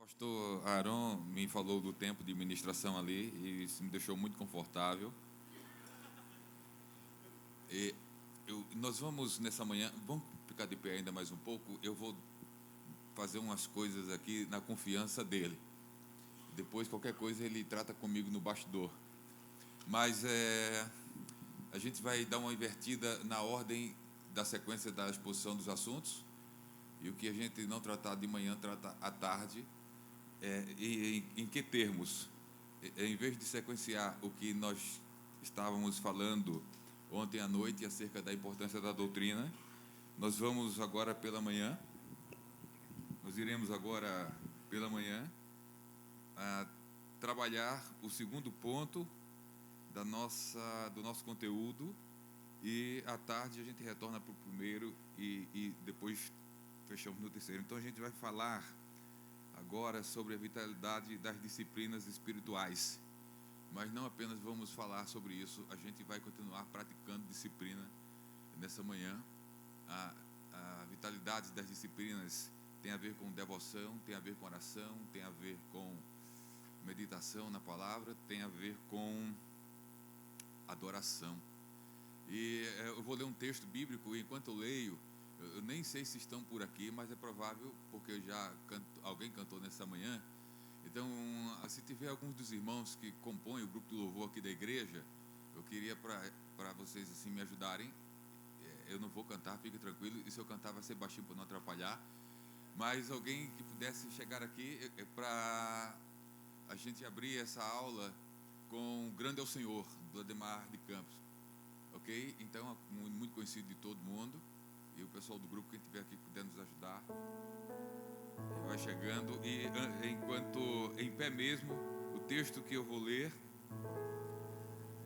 Pastor Aaron me falou do tempo de ministração ali e isso me deixou muito confortável. Nós vamos nessa manhã, vamos ficar de pé ainda mais um pouco. Eu vou fazer umas coisas aqui na confiança dele. Depois, qualquer coisa, ele trata comigo no bastidor. Mas a gente vai dar uma invertida na ordem da sequência da exposição dos assuntos. E o que a gente não tratar de manhã, trata à tarde. E em que termos? Em vez de sequenciar o que nós estávamos falando ontem à noite acerca da importância da doutrina, nós vamos agora pela manhã, nós iremos agora pela manhã trabalhar o segundo ponto do nosso conteúdo, e à tarde a gente retorna para o primeiro e depois fechamos no terceiro. Então a gente vai falar agora sobre a vitalidade das disciplinas espirituais, mas não apenas vamos falar sobre isso, a gente vai continuar praticando disciplina nessa manhã. A vitalidade das disciplinas tem a ver com devoção, tem a ver com oração, tem a ver com meditação na palavra, tem a ver com adoração. E eu vou ler um texto bíblico, e enquanto eu leio, eu nem sei se estão por aqui, mas é provável, porque alguém cantou nessa manhã. Então, se tiver alguns dos irmãos que compõem o grupo de louvor aqui da igreja, eu queria para vocês assim me ajudarem. Eu não vou cantar, fique tranquilo, e se eu cantar vai ser baixinho para não atrapalhar. Mas alguém que pudesse chegar aqui para a gente abrir essa aula com Grande é o Senhor, do Ademar de Campos. Ok? Então, muito conhecido de todo mundo. E o pessoal do grupo, quem estiver aqui puder nos ajudar, vai chegando. E enquanto em pé mesmo, o texto que eu vou ler,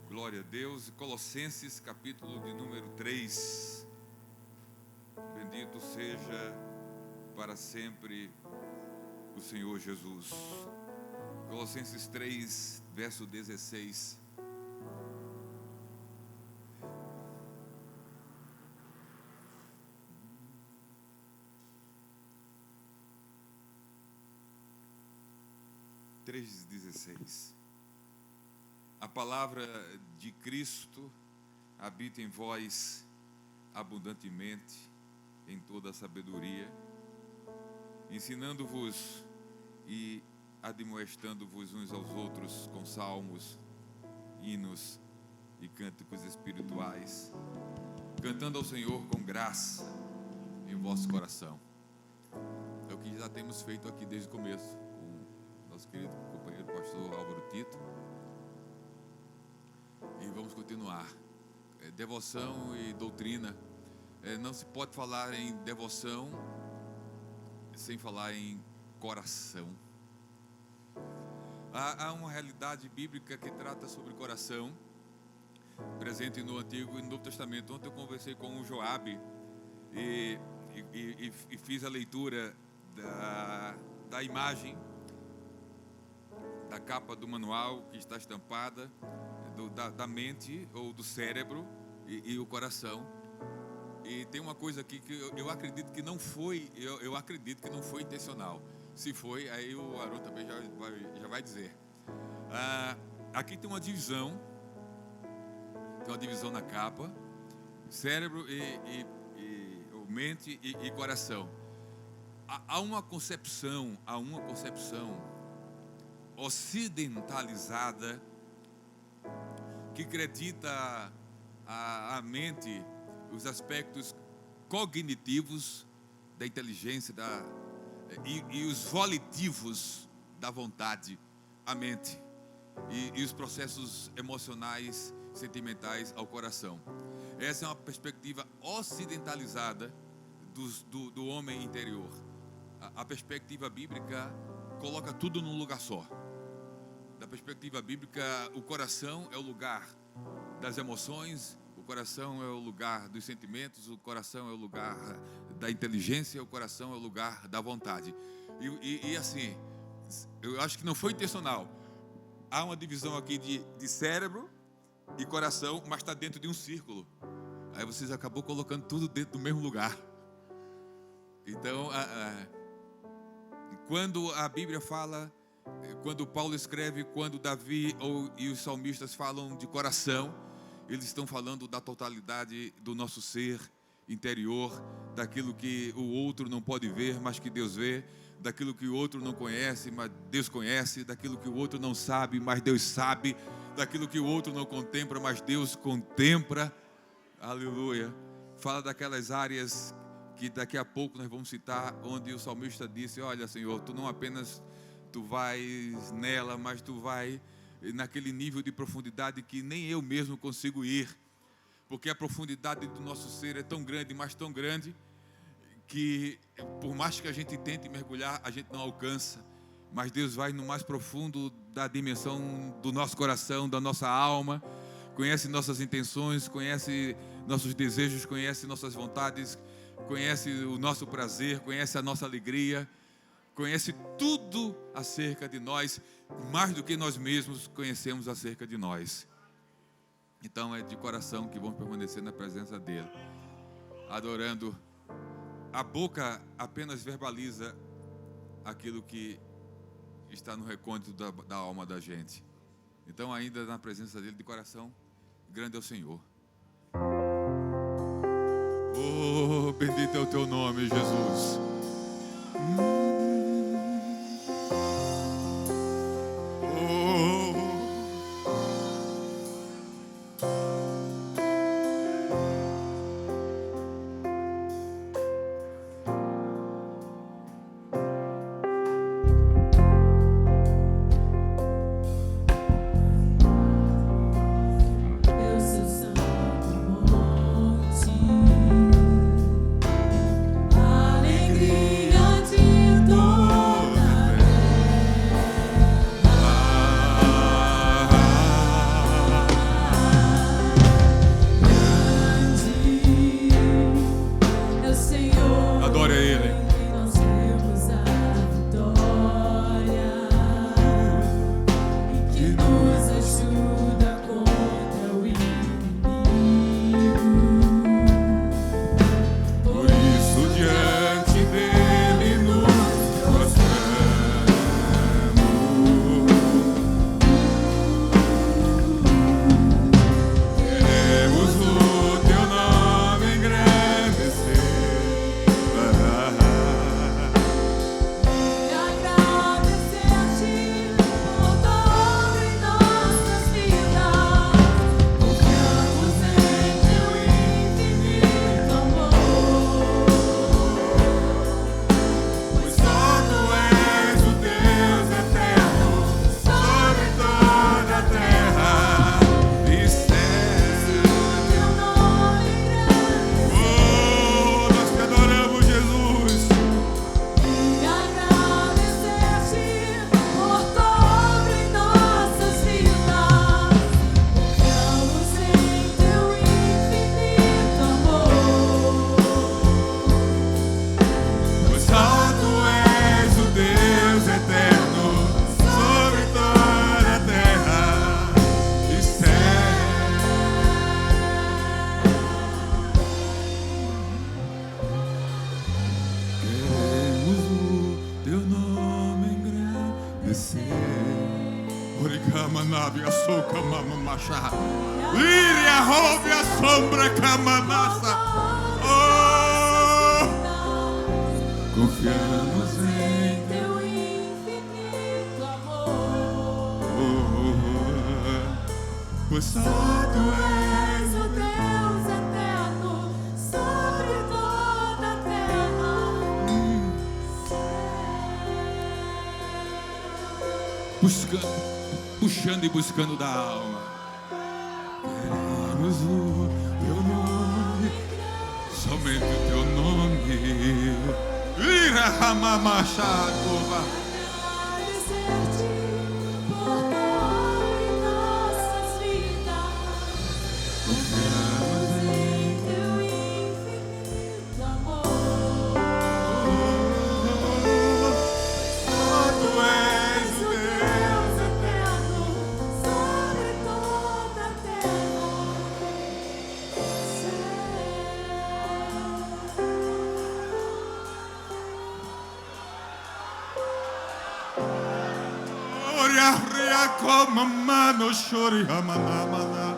glória a Deus, Colossenses capítulo de número 3. Bendito seja para sempre o Senhor Jesus. Colossenses 3, verso 16. A palavra de Cristo habita em vós abundantemente em toda a sabedoria, ensinando-vos e admoestando-vos uns aos outros com salmos, hinos e cânticos espirituais, cantando ao Senhor com graça em vosso coração. É o que já temos feito aqui desde o começo, nosso querido companheiro pastor Álvaro Tito, e vamos continuar. Devoção e doutrina. Não se pode falar em devoção sem falar em coração. Há uma realidade bíblica que trata sobre coração, presente no Antigo e no Novo Testamento. Ontem eu conversei com o Joabe e fiz a leitura da imagem da capa do manual que está estampada da mente ou do cérebro e o coração. E tem uma coisa aqui que eu acredito que não foi, eu acredito que não foi intencional. Se foi, aí o Aaron também já vai dizer. Aqui tem uma divisão na capa: cérebro e mente e coração. Há uma concepção ocidentalizada que acredita a mente, os aspectos cognitivos da inteligência e os volitivos da vontade, a mente, e os processos emocionais, sentimentais ao coração. Essa é uma perspectiva ocidentalizada do homem interior. A perspectiva bíblica coloca tudo num lugar só. Da perspectiva bíblica, o coração é o lugar das emoções, o coração é o lugar dos sentimentos, o coração é o lugar da inteligência, o coração é o lugar da vontade. E assim, eu acho que não foi intencional. Há uma divisão aqui de cérebro e coração, mas está dentro de um círculo. Aí vocês acabou colocando tudo dentro do mesmo lugar. Então, quando a Bíblia fala, quando Paulo escreve, quando Davi e os salmistas falam de coração, eles estão falando da totalidade do nosso ser interior, daquilo que o outro não pode ver, mas que Deus vê, daquilo que o outro não conhece, mas Deus conhece, daquilo que o outro não sabe, mas Deus sabe, daquilo que o outro não contempla, mas Deus contempla. Aleluia. Fala daquelas áreas que daqui a pouco nós vamos citar, onde o salmista disse: olha, Senhor, tu não apenas tu vais nela, mas tu vai naquele nível de profundidade que nem eu mesmo consigo ir, porque a profundidade do nosso ser é tão grande, mas tão grande, que por mais que a gente tente mergulhar, a gente não alcança. Mas Deus vai no mais profundo da dimensão do nosso coração, da nossa alma, conhece nossas intenções, conhece nossos desejos, conhece nossas vontades, conhece o nosso prazer, conhece a nossa alegria, conhece tudo acerca de nós, mais do que nós mesmos conhecemos acerca de nós. Então é de coração que vamos permanecer na presença dele, adorando. A boca apenas verbaliza aquilo que está no recôndito da alma da gente. Então, ainda na presença dele, de coração, grande é o Senhor. Oh, bendito é o teu nome, Jesus. Confiamos em teu infinito amor, pois só tu és o Deus eterno sobre toda a terra. Puxando e buscando da alma. Queremos o teu nome, somente o teu nome. Ira Ramamachado. Agradecer-te por tudo em nossas vidas. Confiamos em teu infinito amor. Só tu és o Deus eterno sobre toda a terra. Céu. Aleluia, como mano chori hamanamana.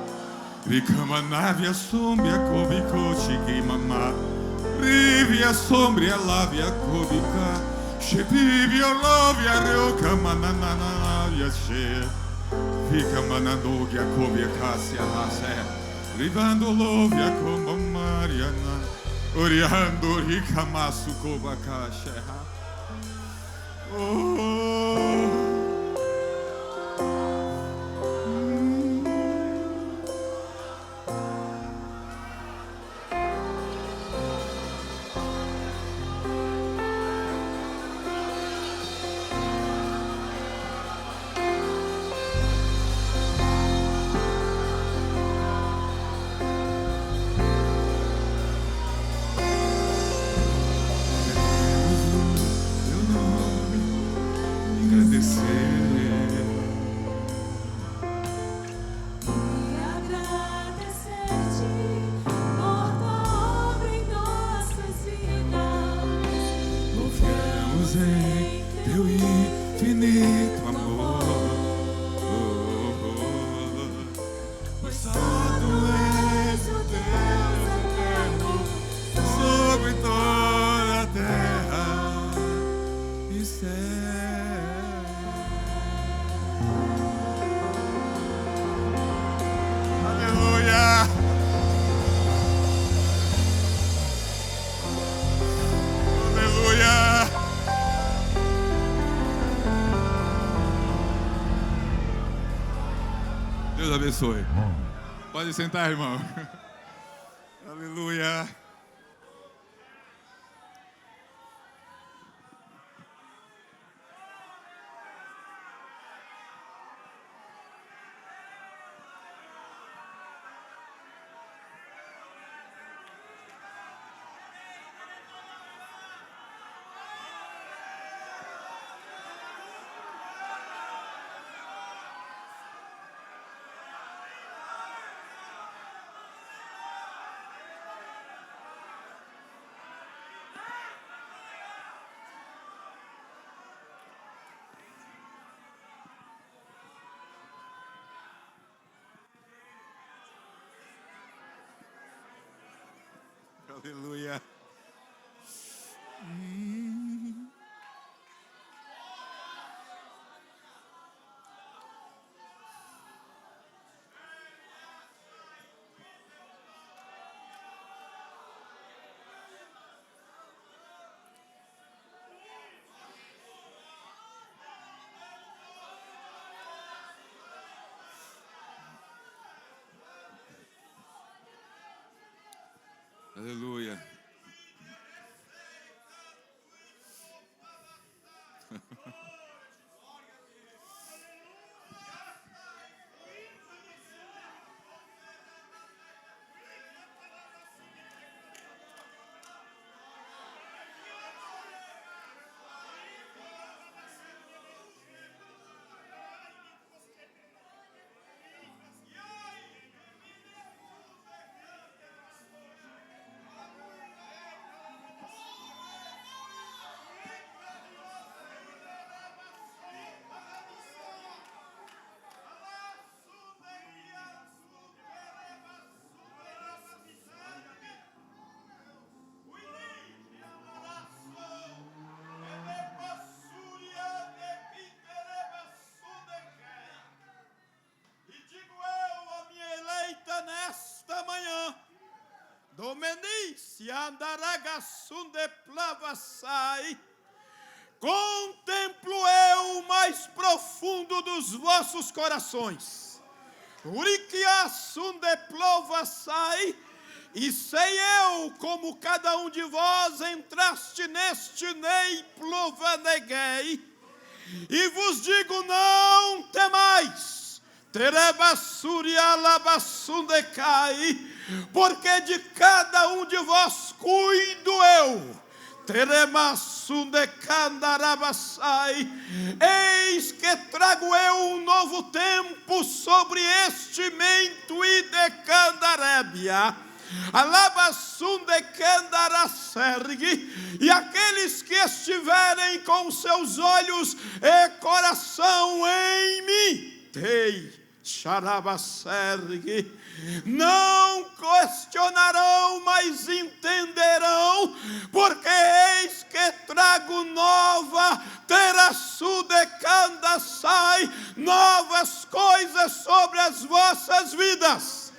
Ricamanavia sombria cobico chigi mamá. Rivia sombria lavia cobica. Shepivia lovia reuca mananana she. Fica manandogia cobia cassia nasce. Rivando lovia como Mariana. Oriando ricamasu cobacasha. Oh. Deus abençoe. Pode sentar, irmão. Aleluia. Aleluia. Aleluia. Domenice andaragasunde plavassai. Contemplo eu o mais profundo dos vossos corações. Uriquiasunde plovassai. E sei eu como cada um de vós entraste neste nei plovaneguei. E vos digo, não temais. Terebassuria labassundecai. Porque de cada um de vós cuido eu. Teremassundecandarabasai. Eis que trago eu um novo tempo sobre este mento e de candarébia. Alabasunde Kendarasergi, e aqueles que estiverem com seus olhos e coração em mim, Tei Xarabasergi, não questionarão, mas entenderão, porque eis que trago nova, terasudecandasai, novas coisas sobre as vossas vidas.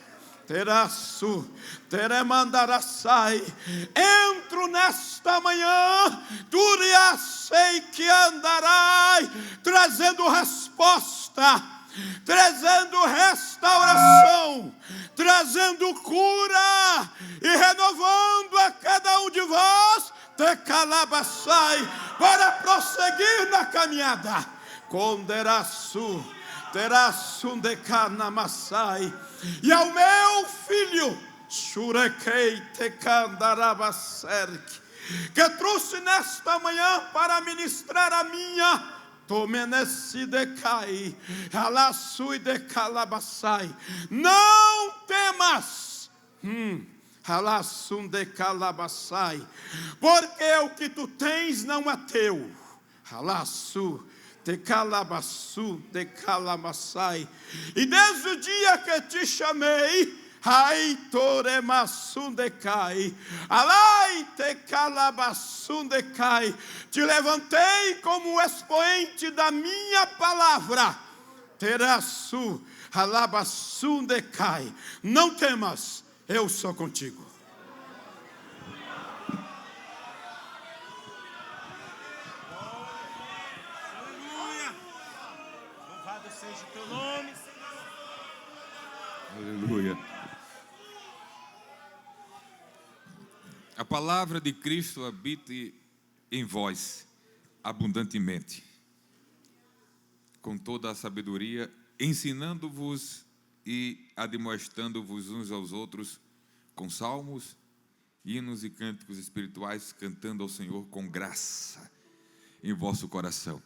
Terasu, teremandarassai. Entro nesta manhã, turiasei que andarai, trazendo resposta, trazendo restauração, trazendo cura e renovando a cada um de vós, te calabassai, para prosseguir na caminhada. Conderaçu, teraçu de canamassai, e ao meu filho, Shurekei te candarabasserk, que trouxe nesta manhã para ministrar a minha Tomenesi decai, alassui de calabassai. Não temas, alassum de calabassai, porque o que tu tens não é teu. Alassu de calabassu de calamassai. E desde o dia que te chamei, ai toremassundecai, alai te calabassundecai, te levantei como expoente da minha palavra, terassu alabassundecai. Não temas, eu sou contigo. Aleluia. Louvado seja o teu nome, Senhor. Aleluia. A palavra de Cristo habite em vós abundantemente, com toda a sabedoria, ensinando-vos e admoestando-vos uns aos outros com salmos, hinos e cânticos espirituais, cantando ao Senhor com graça em vosso coração.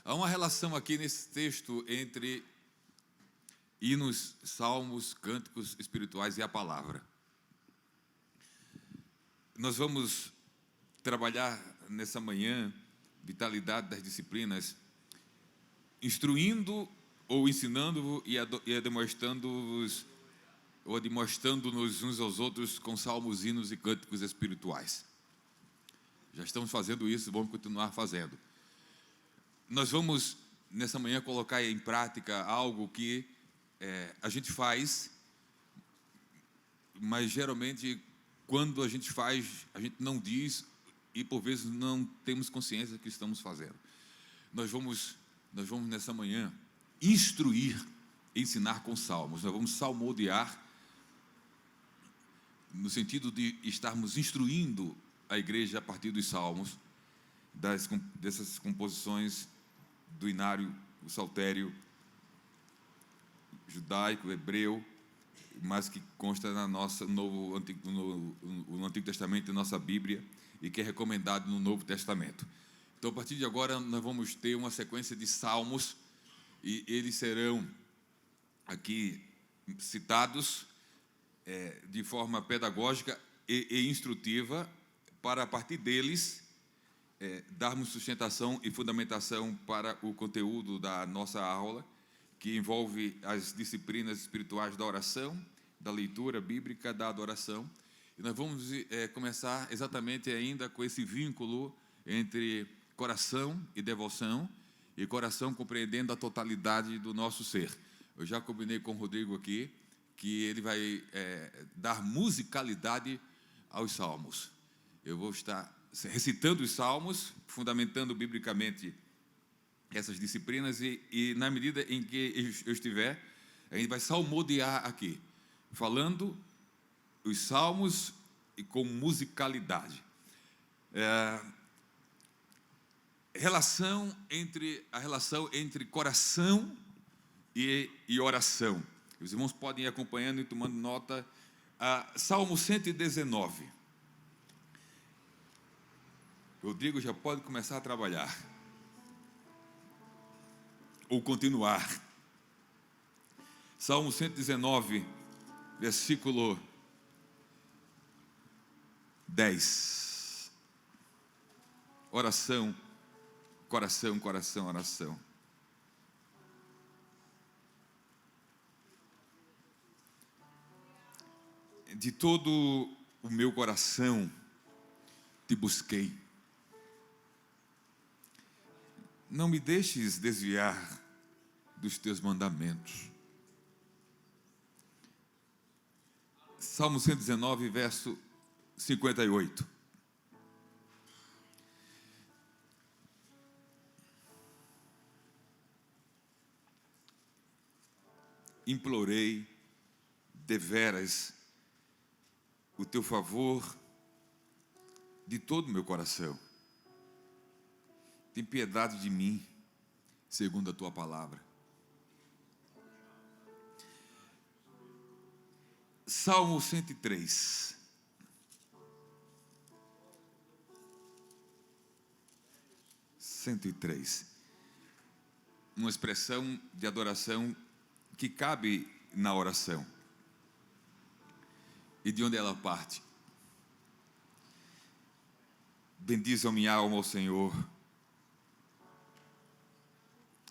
Há uma relação aqui nesse texto entre hinos, salmos, cânticos espirituais e a palavra. Nós vamos trabalhar nessa manhã vitalidade das disciplinas, instruindo ou ensinando-vos e demonstrando-vos ou demonstrando-nos uns aos outros com salmos, hinos e cânticos espirituais. Já estamos fazendo isso, vamos continuar fazendo. Nós vamos nessa manhã colocar em prática algo que a gente faz, mas geralmente quando a gente faz, a gente não diz e por vezes não temos consciência que estamos fazendo. Nós vamos nessa manhã instruir, ensinar com salmos. Nós vamos salmodiar no sentido de estarmos instruindo a igreja a partir dos salmos, dessas composições do inário, o saltério judaico, hebreu, mas que consta no Antigo Testamento, na nossa Bíblia, e que é recomendado no Novo Testamento. Então, a partir de agora, nós vamos ter uma sequência de salmos, e eles serão aqui citados de forma pedagógica e instrutiva, para, a partir deles, darmos sustentação e fundamentação para o conteúdo da nossa aula, que envolve as disciplinas espirituais da oração, da leitura bíblica, da adoração. E nós vamos começar exatamente ainda com esse vínculo entre coração e devoção, e coração compreendendo a totalidade do nosso ser. Eu já combinei com o Rodrigo aqui, que ele vai dar musicalidade aos salmos. Eu vou estar recitando os salmos, fundamentando biblicamente essas disciplinas, e na medida em que eu estiver, a gente vai salmodiar aqui, falando os salmos e com musicalidade. A relação entre coração e oração. Os irmãos podem ir acompanhando e tomando nota. Salmo 119. Rodrigo já pode começar a trabalhar. Ou continuar. Salmo 119, versículo 10. Oração, coração, coração, oração. De todo o meu coração te busquei. Não me deixes desviar dos teus mandamentos. Salmo 119, verso 58. Implorei deveras o teu favor de todo o meu coração. Tem piedade de mim, segundo a tua palavra. Salmo 103. Uma expressão de adoração que cabe na oração. E de onde ela parte? Bendize a minha alma ao Senhor,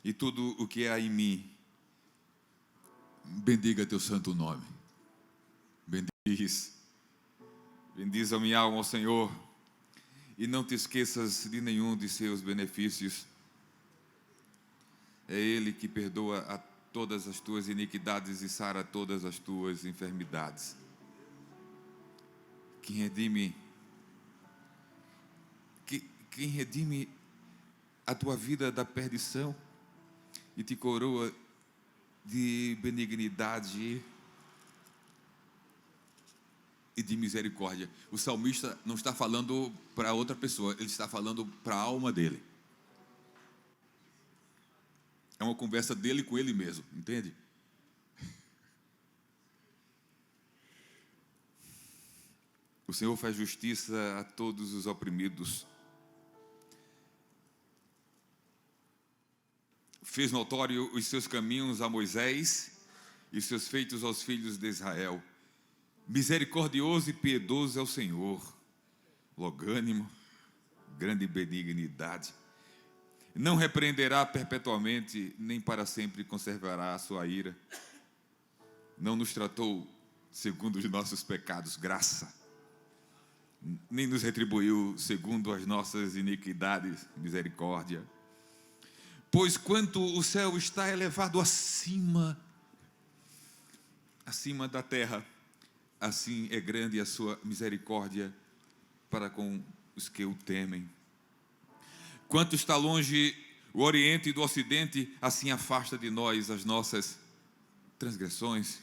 e tudo o que há em mim, bendiga teu santo nome. Bendize a minha alma ao Senhor, e não te esqueças de nenhum de seus benefícios. É Ele que perdoa a todas as tuas iniquidades e sara todas as tuas enfermidades. Quem redime a tua vida da perdição e te coroa de benignidade e de misericórdia. O salmista não está falando para outra pessoa, ele está falando para a alma dele. É uma conversa dele com ele mesmo, entende? O Senhor faz justiça a todos os oprimidos. Fez notório os seus caminhos a Moisés e os seus feitos aos filhos de Israel. Misericordioso e piedoso é o Senhor, longânimo, grande benignidade. Não repreenderá perpetuamente, nem para sempre conservará a sua ira. Não nos tratou segundo os nossos pecados, graça, nem nos retribuiu segundo as nossas iniquidades, misericórdia. Pois quanto o céu está elevado acima da terra, assim é grande a sua misericórdia para com os que o temem. Quanto está longe o Oriente do Ocidente, assim afasta de nós as nossas transgressões.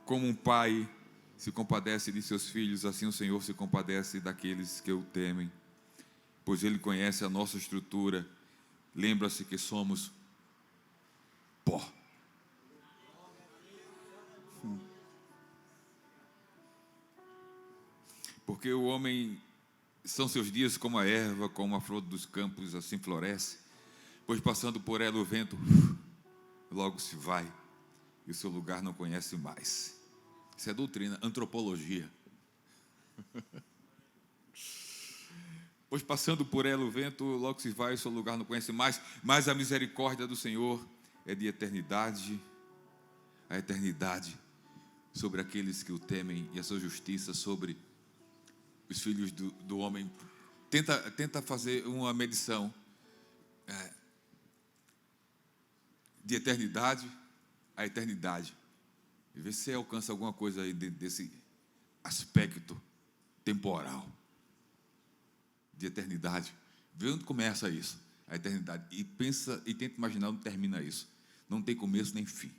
Como um pai se compadece de seus filhos, assim o Senhor se compadece daqueles que o temem. Pois Ele conhece a nossa estrutura, lembra-se que somos pó. Porque o homem, são seus dias como a erva, como a flor dos campos, assim floresce. Pois passando por ela o vento, logo se vai, e o seu lugar não conhece mais. Isso é doutrina, antropologia. Pois passando por ela o vento, logo se vai, e o seu lugar não conhece mais. Mas a misericórdia do Senhor é de eternidade a eternidade sobre aqueles que o temem, e a sua justiça sobre os filhos do homem. Tenta fazer uma medição de eternidade a eternidade, e ver se você alcança alguma coisa aí desse aspecto temporal de eternidade. Vê onde começa isso, a eternidade, e pensa e tenta imaginar onde termina isso. Não tem começo nem fim.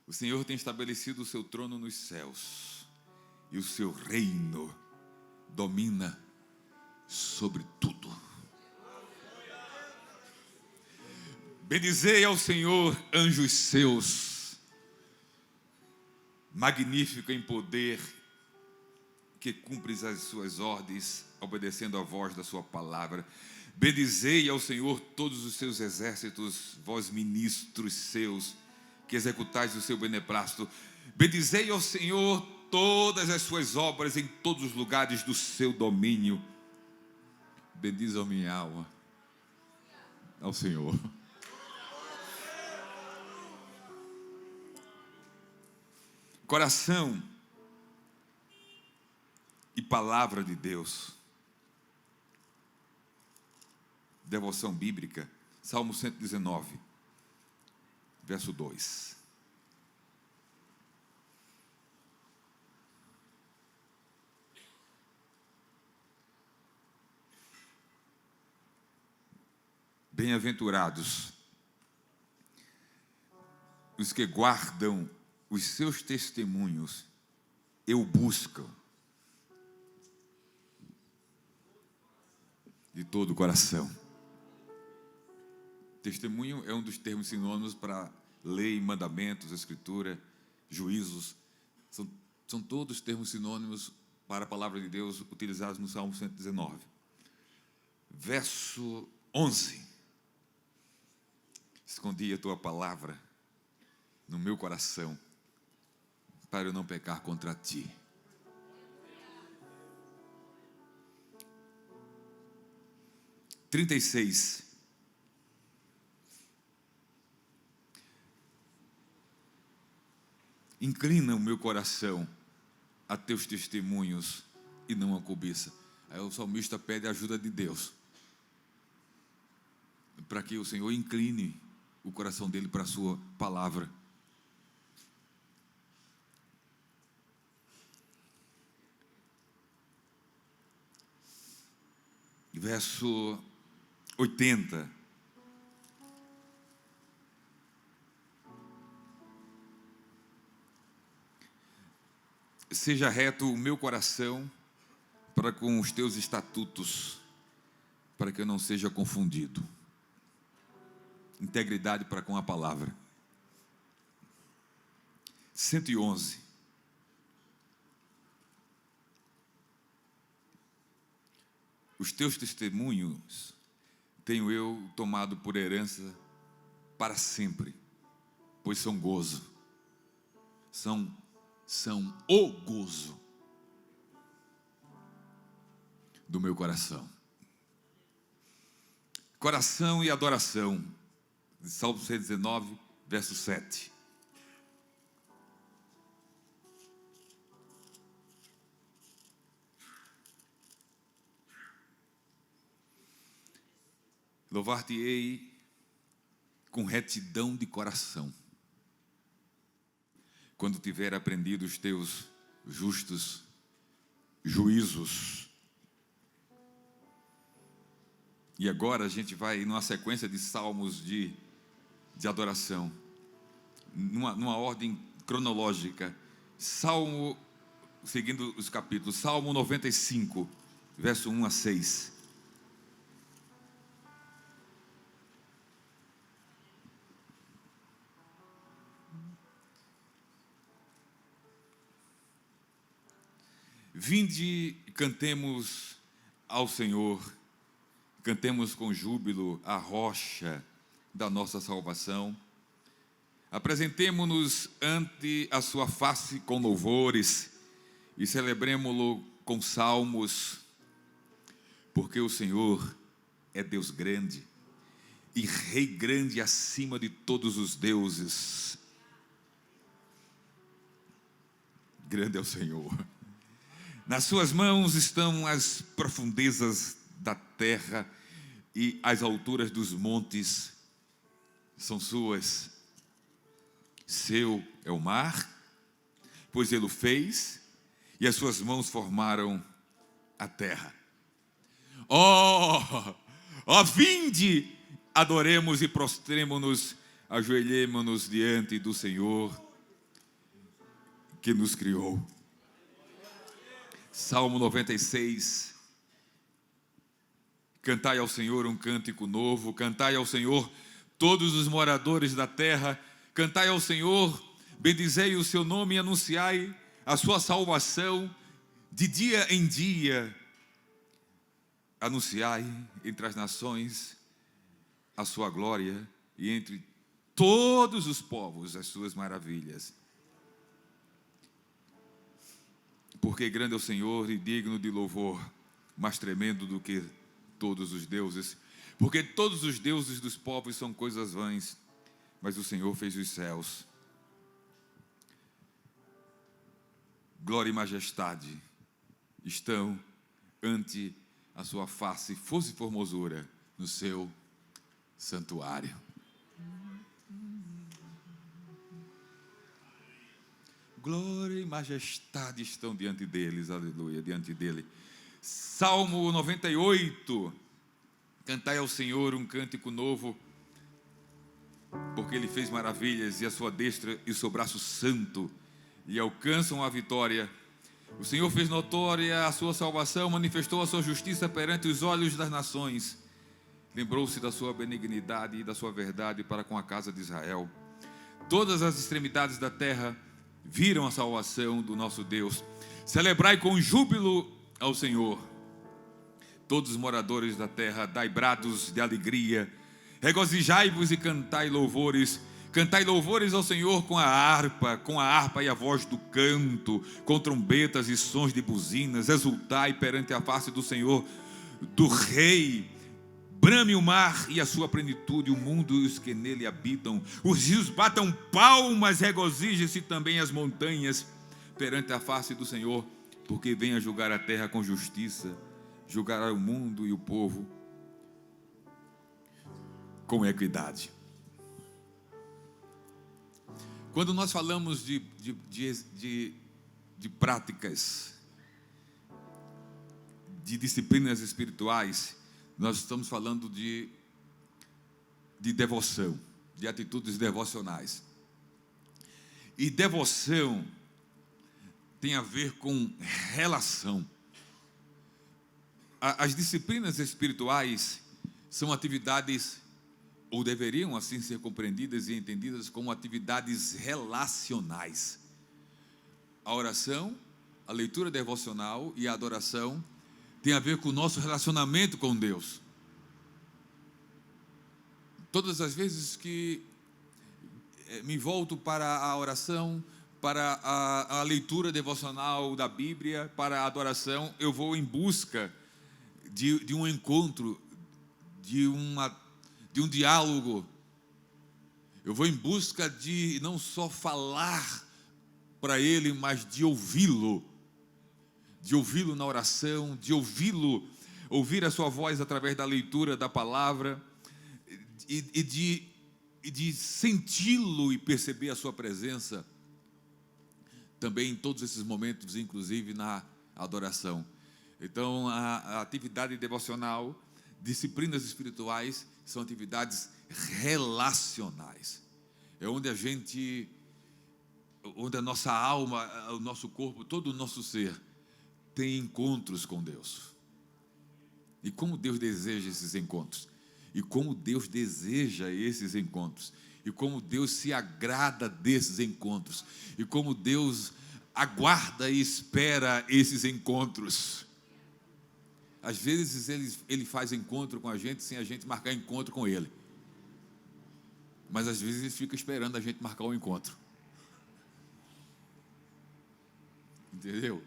O Senhor tem estabelecido o seu trono nos céus, e o seu reino domina sobre tudo. Bendizei ao Senhor, anjos seus, magnífico em poder, que cumpres as suas ordens, obedecendo à voz da sua palavra. Bendizei ao Senhor todos os seus exércitos, vós ministros seus, que executais o seu beneplácito. Bendizei ao Senhor todas as suas obras em todos os lugares do seu domínio. Bendiz a minha alma ao Senhor. Coração e palavra de Deus. Devoção bíblica, Salmo 119, verso 2. Bem-aventurados os que guardam os seus testemunhos e o buscam de todo o coração. Testemunho é um dos termos sinônimos para lei, mandamentos, escritura, juízos. São todos termos sinônimos para a palavra de Deus utilizados no Salmo 119. Verso 11. Escondi a tua palavra no meu coração, para eu não pecar contra ti. - 36. Inclina o meu coração a teus testemunhos e não a cobiça. Aí o salmista pede a ajuda de Deus, para que o Senhor incline o coração dele para a sua palavra. Verso 80. Seja reto o meu coração para com os teus estatutos, para que eu não seja confundido. Integridade para com a palavra. 111. Os teus testemunhos tenho eu tomado por herança para sempre, pois são gozo. São o gozo do meu coração. Coração e adoração. Salmo 119, verso 7. Louvar-te-ei com retidão de coração, quando tiver aprendido os teus justos juízos. E agora a gente vai numa sequência de salmos de adoração, numa ordem cronológica. Salmo, seguindo os capítulos, Salmo 95, verso 1 a 6. Vinde, cantemos ao Senhor, cantemos com júbilo a rocha da nossa salvação. Apresentemo-nos ante a sua face com louvores e celebremo-lo com salmos, porque o Senhor é Deus grande e Rei grande acima de todos os deuses. Grande é o Senhor. Nas suas mãos estão as profundezas da terra e as alturas dos montes são suas. Seu é o mar, pois ele o fez, e as suas mãos formaram a terra. Vinde, adoremos e prostremo-nos, ajoelhemo-nos diante do Senhor que nos criou. Salmo 96. Cantai ao Senhor um cântico novo, cantai ao Senhor todos os moradores da terra, cantai ao Senhor, bendizei o seu nome e anunciai a sua salvação de dia em dia. Anunciai entre as nações a sua glória e entre todos os povos as suas maravilhas. Porque grande é o Senhor e digno de louvor, mais tremendo do que todos os deuses. Porque todos os deuses dos povos são coisas vãs, mas o Senhor fez os céus. Glória e majestade estão ante a sua face, força e formosura no seu santuário. Glória e majestade estão diante deles, aleluia, diante dele. Salmo 98. Cantai ao Senhor um cântico novo, porque Ele fez maravilhas, e a sua destra e o seu braço santo e alcançam a vitória. O Senhor fez notória a sua salvação, manifestou a sua justiça perante os olhos das nações. Lembrou-se da sua benignidade e da sua verdade para com a casa de Israel. Todas as extremidades da terra viram a salvação do nosso Deus. Celebrai com júbilo ao Senhor. Todos os moradores da terra, dai brados de alegria. Regozijai-vos e cantai louvores. Cantai louvores ao Senhor com a harpa e a voz do canto, com trombetas e sons de buzinas. Exultai perante a face do Senhor, do Rei. Brame o mar e a sua plenitude, o mundo e os que nele habitam. Os rios batam palmas, regozijem-se também as montanhas perante a face do Senhor, porque venha julgar a terra com justiça, julgará o mundo e o povo com equidade. Quando nós falamos de práticas, de disciplinas espirituais, nós estamos falando de devoção, de atitudes devocionais. E devoção tem a ver com relação. As disciplinas espirituais são atividades, ou deveriam assim ser compreendidas e entendidas como atividades relacionais. A oração, a leitura devocional e a adoração tem a ver com o nosso relacionamento com Deus. Todas as vezes que me volto para a oração, para a leitura devocional da Bíblia, para a adoração, eu vou em busca de um encontro, de um diálogo. Eu vou em busca de não só falar para Ele, mas de ouvi-lo na oração, de ouvir a sua voz através da leitura da palavra, e de senti-lo e perceber a sua presença também em todos esses momentos, inclusive na adoração. Então, a atividade devocional, disciplinas espirituais, são atividades relacionais. É onde onde a nossa alma, o nosso corpo, todo o nosso ser tem encontros com Deus. E como Deus deseja esses encontros. E como Deus deseja esses encontros. E como Deus se agrada desses encontros. E como Deus aguarda e espera esses encontros. Às vezes ele faz encontro com a gente sem a gente marcar encontro com Ele. Mas às vezes Ele fica esperando a gente marcar o encontro. Entendeu?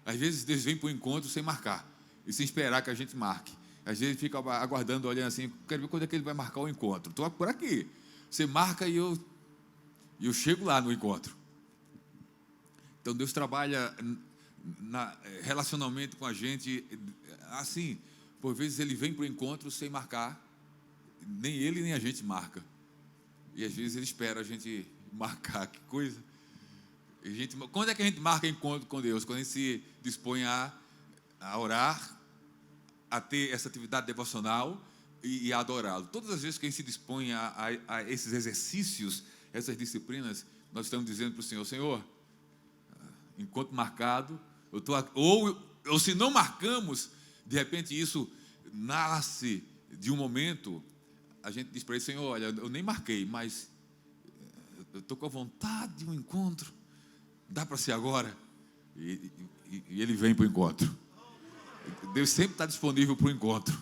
Às vezes Deus vem para o encontro sem marcar e sem esperar que a gente marque. Às vezes Ele fica aguardando, olhando assim, quero ver quando é que Ele vai marcar o encontro. Estou por aqui. Você marca e eu chego lá no encontro. Então Deus trabalha relacionamento com a gente assim. Por vezes Ele vem para o encontro sem marcar. Nem Ele nem a gente marca. E às vezes Ele espera a gente marcar. Que coisa. Quando é que a gente marca encontro com Deus? Quando a gente se dispõe a orar, a ter essa atividade devocional e a adorá-lo. Todas as vezes que a gente se dispõe a esses exercícios, essas disciplinas, nós estamos dizendo para o Senhor, Senhor, encontro marcado, ou se não marcamos, de repente isso nasce de um momento, a gente diz para ele, Senhor, olha, eu nem marquei, mas eu estou com a vontade de um encontro, dá para ser agora? E ele vem para o encontro. Deus sempre está disponível para o encontro.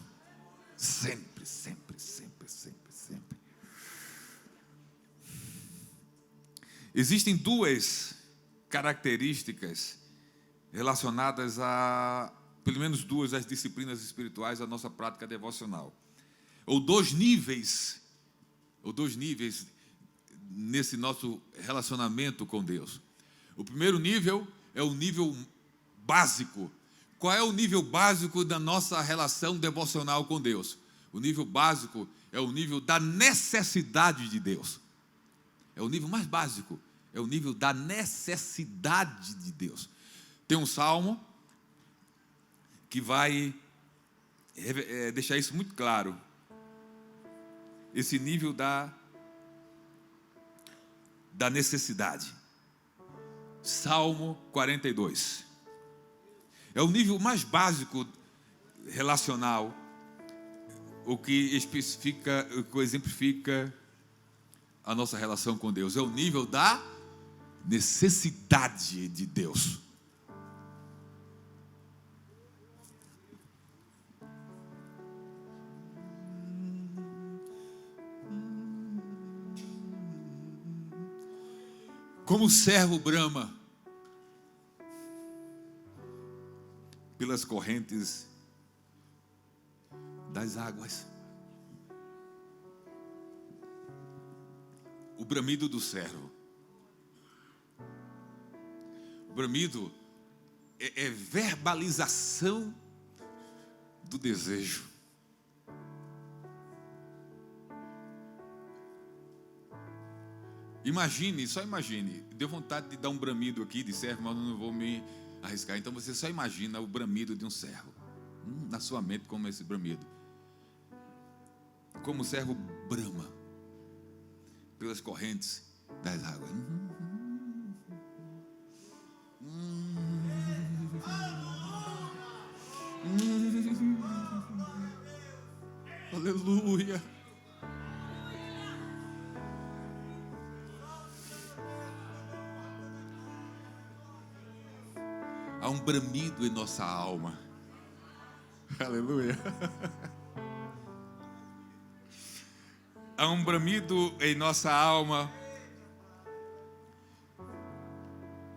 Sempre, sempre, sempre, sempre, sempre. Existem duas características relacionadas a, pelo menos duas, as disciplinas espirituais da nossa prática devocional. Ou dois níveis nesse nosso relacionamento com Deus. O primeiro nível é o nível básico. Qual é o nível básico da nossa relação devocional com Deus? O nível básico é o nível da necessidade de Deus. É o nível mais básico, é o nível da necessidade de Deus. Tem um salmo que vai deixar isso muito claro. Esse nível da necessidade. Salmo 42. É o nível mais básico relacional, o que especifica, o que exemplifica a nossa relação com Deus. É o nível da necessidade de Deus. Como o servo brama pelas correntes das águas. O bramido do servo. O bramido é verbalização do desejo. Imagine, só imagine. Deu vontade de dar um bramido aqui de servo, mas eu não vou me arriscar. Então você só imagina o bramido de um servo. Na sua mente, como é esse bramido. Como o servo brama pelas correntes das águas. Aleluia. Há um bramido em nossa alma. Aleluia. Há um bramido em nossa alma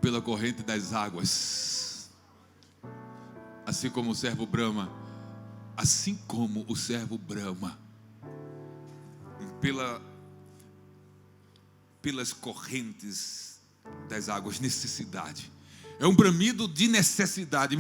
pela corrente das águas. Assim como o servo brama, assim como o servo brama pelas correntes das águas, necessidade. É um bramido de necessidade.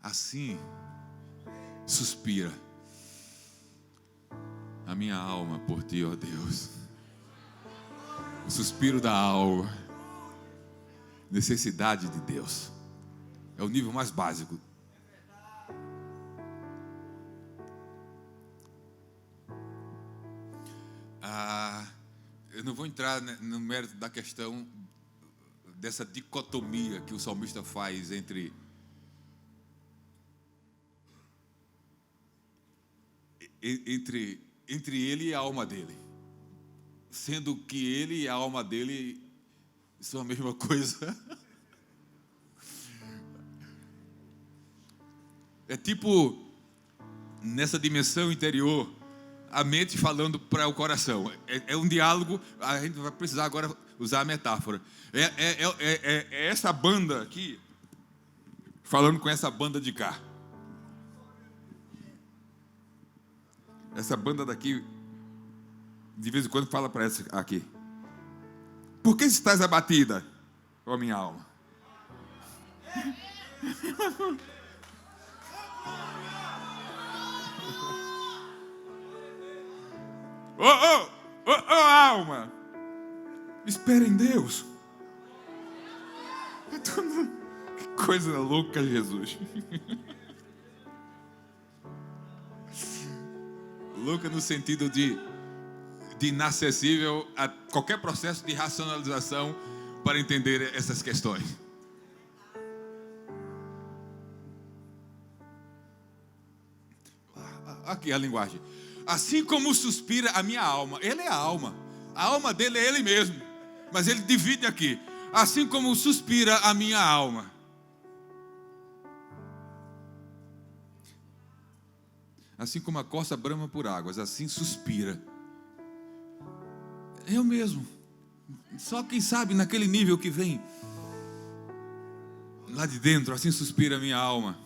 Assim suspira a minha alma por ti, ó Deus. O suspiro da alma. Necessidade de Deus. É o nível mais básico. Eu não vou entrar no mérito da questão dessa dicotomia que o salmista faz entre ele e a alma dele, sendo que ele e a alma dele são a mesma coisa. É tipo, nessa dimensão interior, a mente falando para o coração. É um diálogo. A gente vai precisar agora usar a metáfora. É essa banda aqui falando com essa banda de cá. Essa banda daqui de vez em quando fala para essa aqui: por que estás abatida, ó minha alma? Alma, espera em Deus. Que coisa louca, Jesus. Louca no sentido de inacessível a qualquer processo de racionalização para entender essas questões. Aqui a linguagem. Assim como suspira a minha alma. Ele é a alma. A alma dele é ele mesmo. Mas ele divide aqui. Assim como suspira a minha alma. Assim como a corça brama por águas, assim suspira. Eu mesmo. Só quem sabe naquele nível que vem lá de dentro, assim suspira a minha alma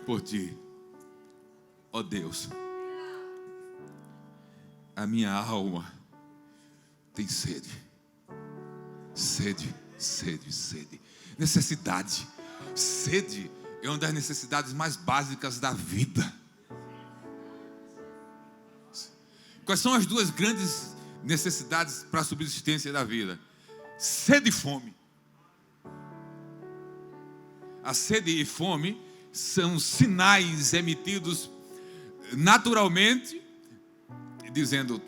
por ti, ó Deus. A minha alma tem sede, sede, sede, sede, necessidade. Sede é uma das necessidades mais básicas da vida. Quais são as duas grandes necessidades para a subsistência da vida? Sede e fome. A sede e fome são sinais emitidos naturalmente, dizendo: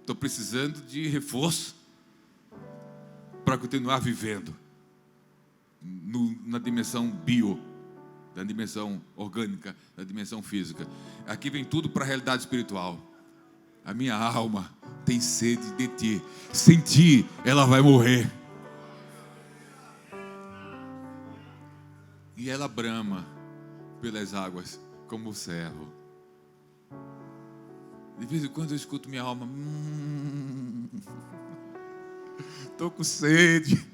estou precisando de reforço para continuar vivendo na dimensão bio, na dimensão orgânica, na dimensão física. Aqui vem tudo para a realidade espiritual. A minha alma tem sede de ti. Sem ti, ela vai morrer. E ela brama pelas águas como o servo. De vez em quando eu escuto minha alma. Estou com sede.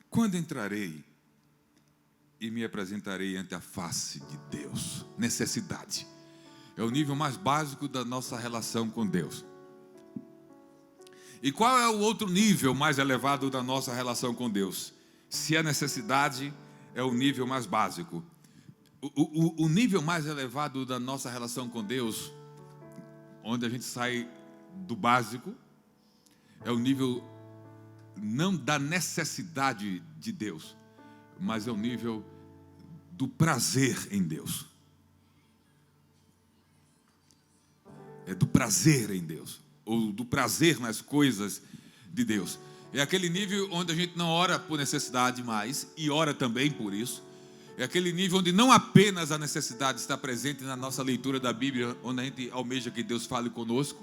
Quando entrarei e me apresentarei ante a face de Deus? Necessidade. É o nível mais básico da nossa relação com Deus. E qual é o outro nível mais elevado da nossa relação com Deus? Se a necessidade é o nível mais básico, o nível mais elevado da nossa relação com Deus, onde a gente sai do básico, é o nível não da necessidade de Deus, mas é o nível do prazer em Deus. É do prazer em Deus, ou do prazer nas coisas de Deus. É aquele nível onde a gente não ora por necessidade mais, e ora também por isso. É aquele nível onde não apenas a necessidade está presente na nossa leitura da Bíblia, onde a gente almeja que Deus fale conosco.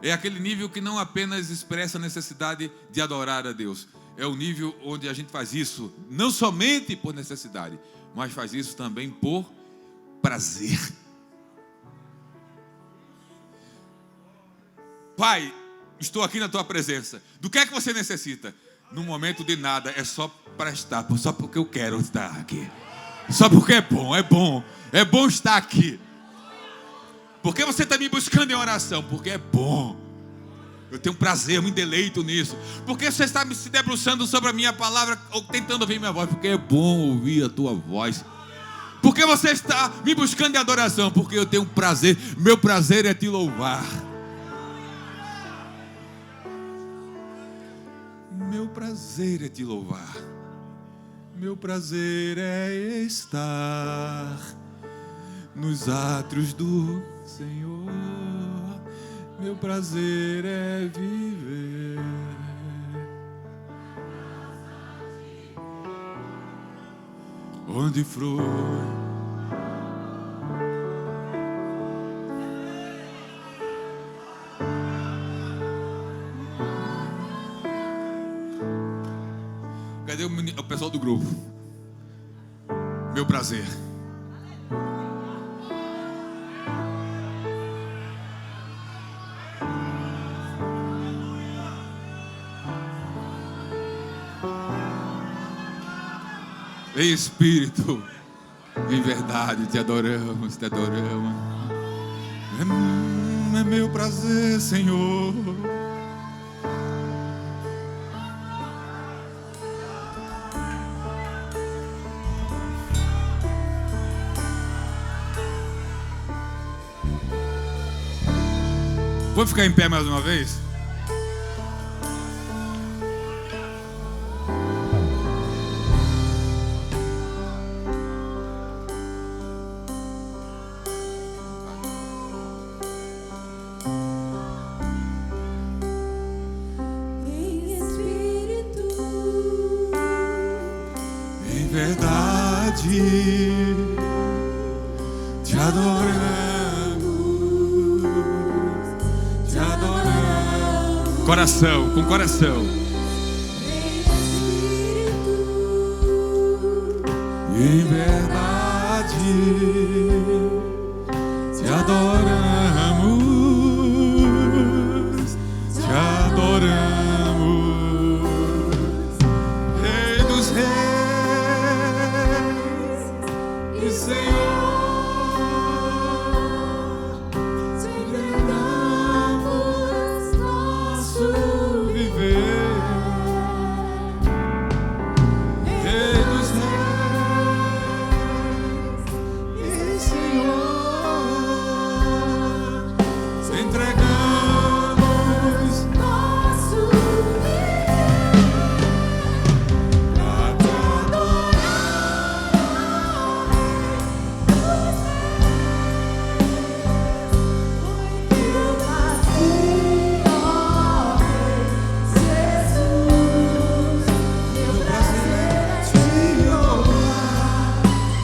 É aquele nível que não apenas expressa a necessidade de adorar a Deus. É o nível onde a gente faz isso não somente por necessidade, mas faz isso também por prazer. Pai, estou aqui na tua presença. Do que é que você necessita? No momento de nada, é só para estar, só porque eu quero estar aqui. Só porque é bom estar aqui. Por que você está me buscando em oração? Porque é bom. Eu tenho prazer, eu me deleito nisso. Por que você está se debruçando sobre a minha palavra, ou tentando ouvir minha voz? Porque é bom ouvir a tua voz. Por que você está me buscando em adoração? Porque eu tenho prazer. Meu prazer é te louvar. Meu prazer é te louvar. Meu prazer é estar nos átrios do Senhor. Meu prazer é viver onde flui Cadê o pessoal do grupo? Meu prazer. Em espírito, em verdade, te adoramos, te adoramos. É meu prazer, Senhor. Vou ficar em pé mais uma vez? Em espírito, Em verdade, te adoramos. Coração, com coração. Em verdade te adoramos, te adoramos, Rei dos Reis e Senhor, te entregamos nosso viver, Rei dos Reis e Senhor, te entregamos nosso viver pra te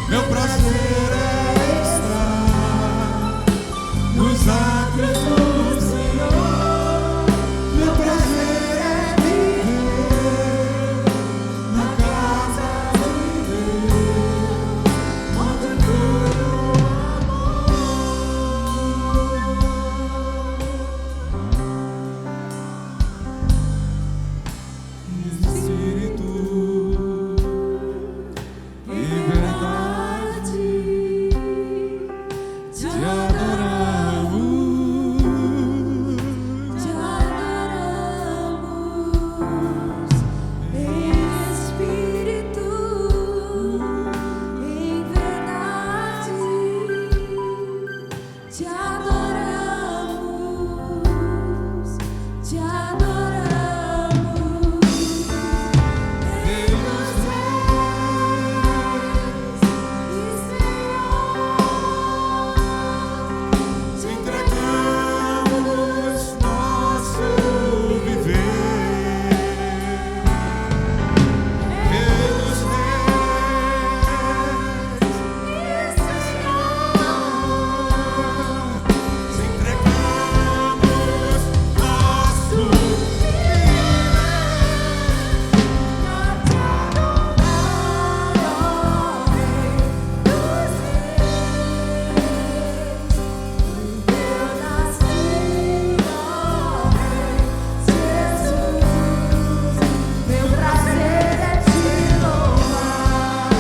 meu prazer é estar nos átrios do Senhor. Meu prazer é viver na casa de Deus, onde flui o amor. Espírito, em verdade te adoramos, Te adoramos em espírito, em verdade. Te adoramos, te adoramos, Rei dos Reis e Senhor. te entregamos nosso viver, Rei dos Reis e Senhor, te entregamos nosso Meu prazer é te louvar,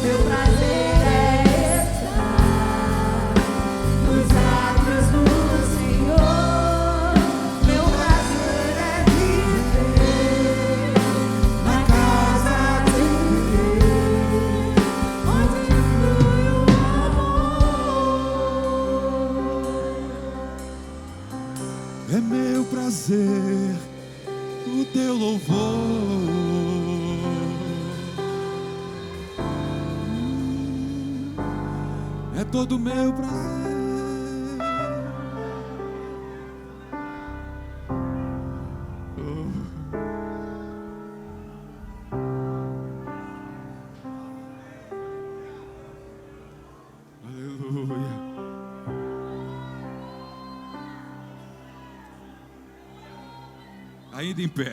meu prazer é estar nos átrios do Senhor. Meu prazer é viver na casa de Deus, onde flui o amor. É meu prazer o teu louvor. É todo meu prazer. Aleluia. Ainda em pé.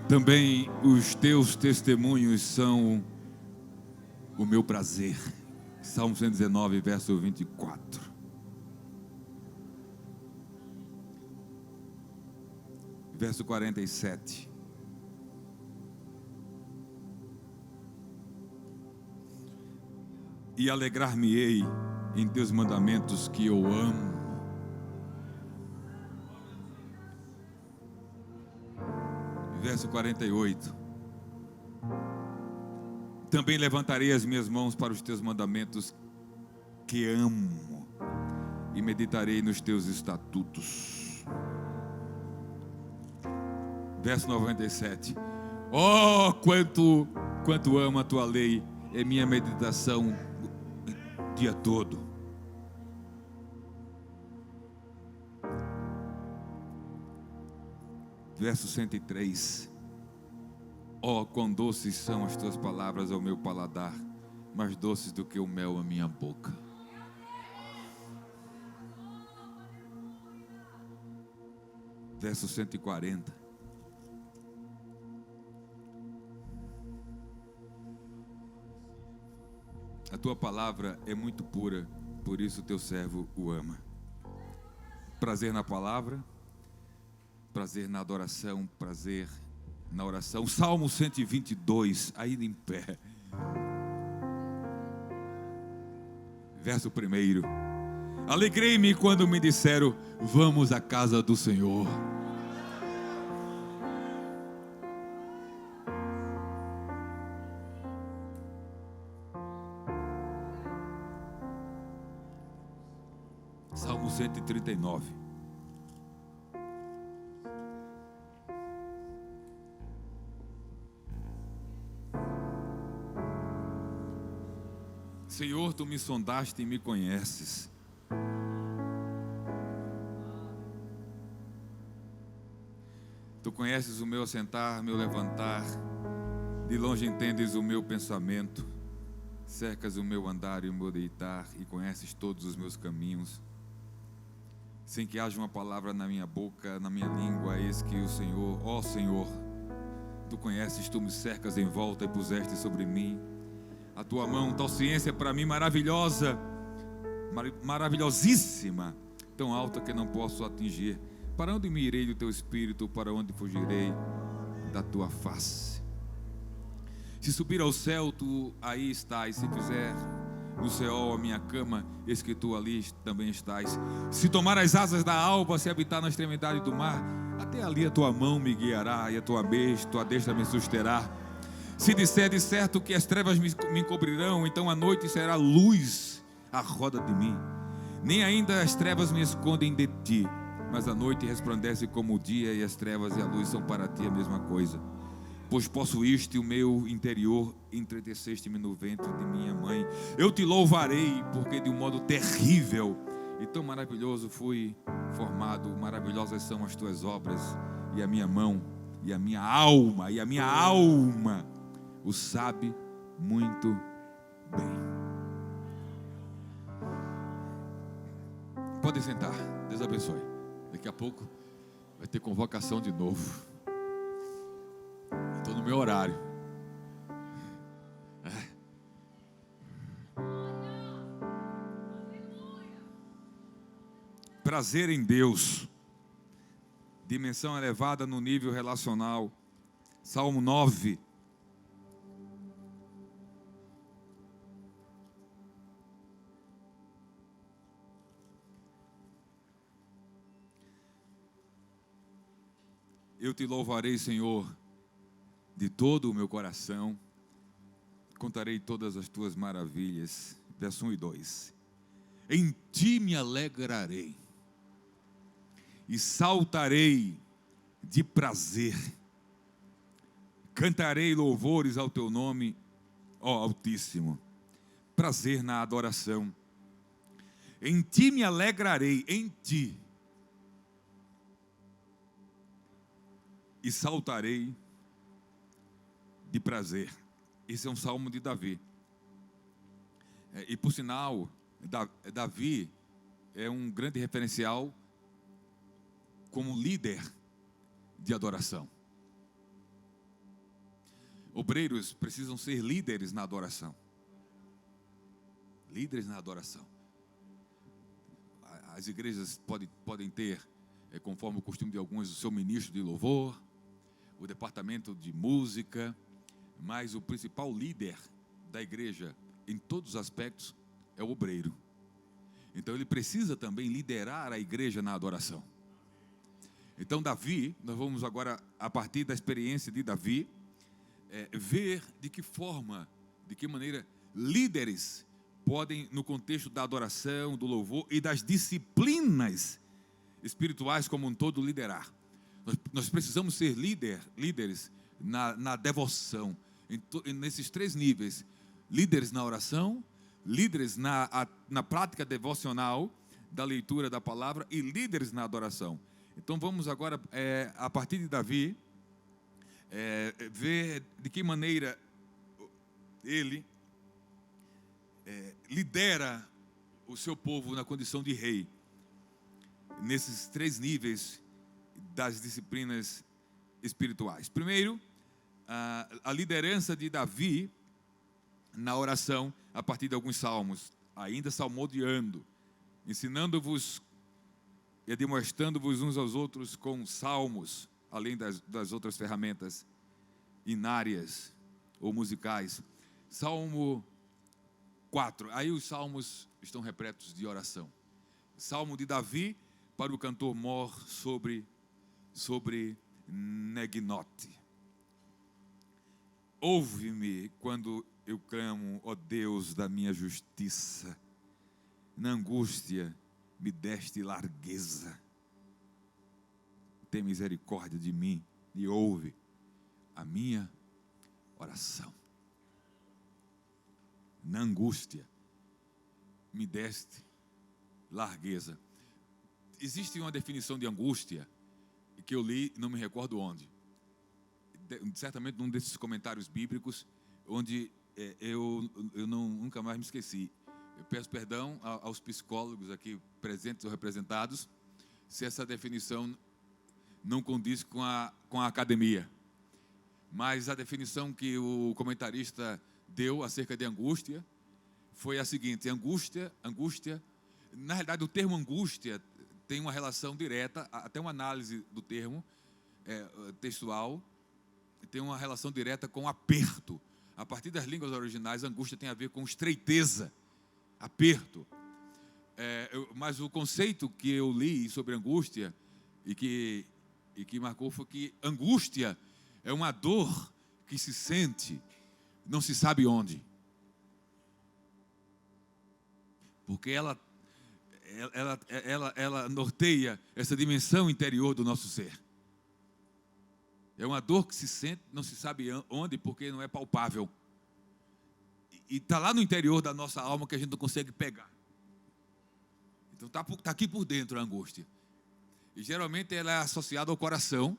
Também os teus testemunhos são o meu prazer. Salmo 119, verso 24. Verso 47. E alegrar-me-ei em teus mandamentos que eu amo. Verso 48. Também levantarei as minhas mãos para os teus mandamentos que amo e meditarei nos teus estatutos. Verso 97. Oh, quanto amo a tua lei, é minha meditação o dia todo. Verso 103. Ó, quão doces são as tuas palavras ao meu paladar, mais doces do que o mel à minha boca. Verso 140. A tua palavra é muito pura, por isso o teu servo o ama. Prazer na palavra, prazer na adoração, prazer na oração. Salmo 122, ainda em pé. Verso 1. Alegrei-me quando me disseram: vamos à casa do Senhor. Salmo 139. Senhor, tu me sondaste e me conheces. Tu conheces o meu assentar, meu levantar. De longe entendes o meu pensamento. Cercas o meu andar e o meu deitar, e conheces todos os meus caminhos. Sem que haja uma palavra na minha boca, na minha língua, eis que o Senhor, ó Senhor, tu conheces, tu me cercas em volta e puseste sobre mim a tua mão. Tal ciência para mim maravilhosa, maravilhosíssima, tão alta que não posso atingir. Para onde me irei do teu espírito? Para onde fugirei da tua face? Se subir ao céu, tu aí estás. Se fizer no céu a minha cama, eis que tu ali também estás. Se tomar as asas da alva, se habitar na extremidade do mar, até ali a tua mão me guiará, e a tua destra me susterá. Se disser de certo que as trevas me encobrirão, então a noite será luz à roda de mim. Nem ainda as trevas me escondem de ti, mas a noite resplandece como o dia, e as trevas e a luz são para ti a mesma coisa. Pois possuíste o meu interior, entreteceste-me no ventre de minha mãe. Eu te louvarei, porque de um modo terrível e tão maravilhoso fui formado. Maravilhosas são as tuas obras, e a minha mão, e a minha alma o sabe muito bem. Podem sentar, Deus abençoe. Daqui a pouco vai ter convocação de novo. Estou no meu horário. Prazer em Deus. Dimensão elevada no nível relacional. Salmo 9. Eu te louvarei, Senhor, de todo o meu coração, contarei todas as tuas maravilhas. Verso 1 e 2. Em ti me alegrarei e saltarei de prazer, cantarei louvores ao teu nome, ó Altíssimo. Prazer na adoração. Em ti me alegrarei, em ti, e saltarei de prazer. Esse é um salmo de Davi. E por sinal, Davi é um grande referencial como líder de adoração. Obreiros precisam ser líderes na adoração. Líderes na adoração. As igrejas podem ter, conforme o costume de alguns, o seu ministro de louvor, o departamento de música, mas o principal líder da igreja, em todos os aspectos, é o obreiro. Então ele precisa também liderar a igreja na adoração. Então Davi, nós vamos agora, a partir da experiência de Davi, ver de que forma, de que maneira líderes podem, no contexto da adoração, do louvor e das disciplinas espirituais como um todo, liderar. Nós precisamos ser líderes na devoção, nesses três níveis: líderes na oração, líderes na prática devocional da leitura da palavra e líderes na adoração. Então vamos agora, a partir de Davi, ver de que maneira ele lidera o seu povo na condição de rei, nesses 3 níveis das disciplinas espirituais. Primeiro, a liderança de Davi na oração, a partir de alguns salmos, ainda salmodiando, ensinando-vos e demonstrando-vos uns aos outros com salmos, além das outras ferramentas inárias ou musicais. Salmo 4, aí os salmos estão repletos de oração. Salmo de Davi para o cantor mor sobre Neginote. Ouve-me quando eu clamo, ó Deus da minha justiça. Na angústia me deste largueza. Tem misericórdia de mim e ouve a minha oração. Na angústia me deste largueza. Existe uma definição de angústia que eu li, não me recordo onde. Certamente num desses comentários bíblicos, onde eu nunca mais me esqueci. Eu peço perdão aos psicólogos aqui presentes ou representados, se essa definição não condiz com a academia. Mas a definição que o comentarista deu acerca de angústia foi a seguinte: angústia, na realidade o termo angústia tem uma relação direta, até uma análise do termo textual, tem uma relação direta com aperto. A partir das línguas originais, angústia tem a ver com estreiteza, aperto. Mas o conceito que eu li sobre angústia e que marcou foi que angústia é uma dor que se sente, não se sabe onde. Porque ela norteia essa dimensão interior do nosso ser. É uma dor que se sente, não se sabe onde, porque não é palpável. E está lá no interior da nossa alma que a gente não consegue pegar. Então está aqui por dentro a angústia. E geralmente ela é associada ao coração.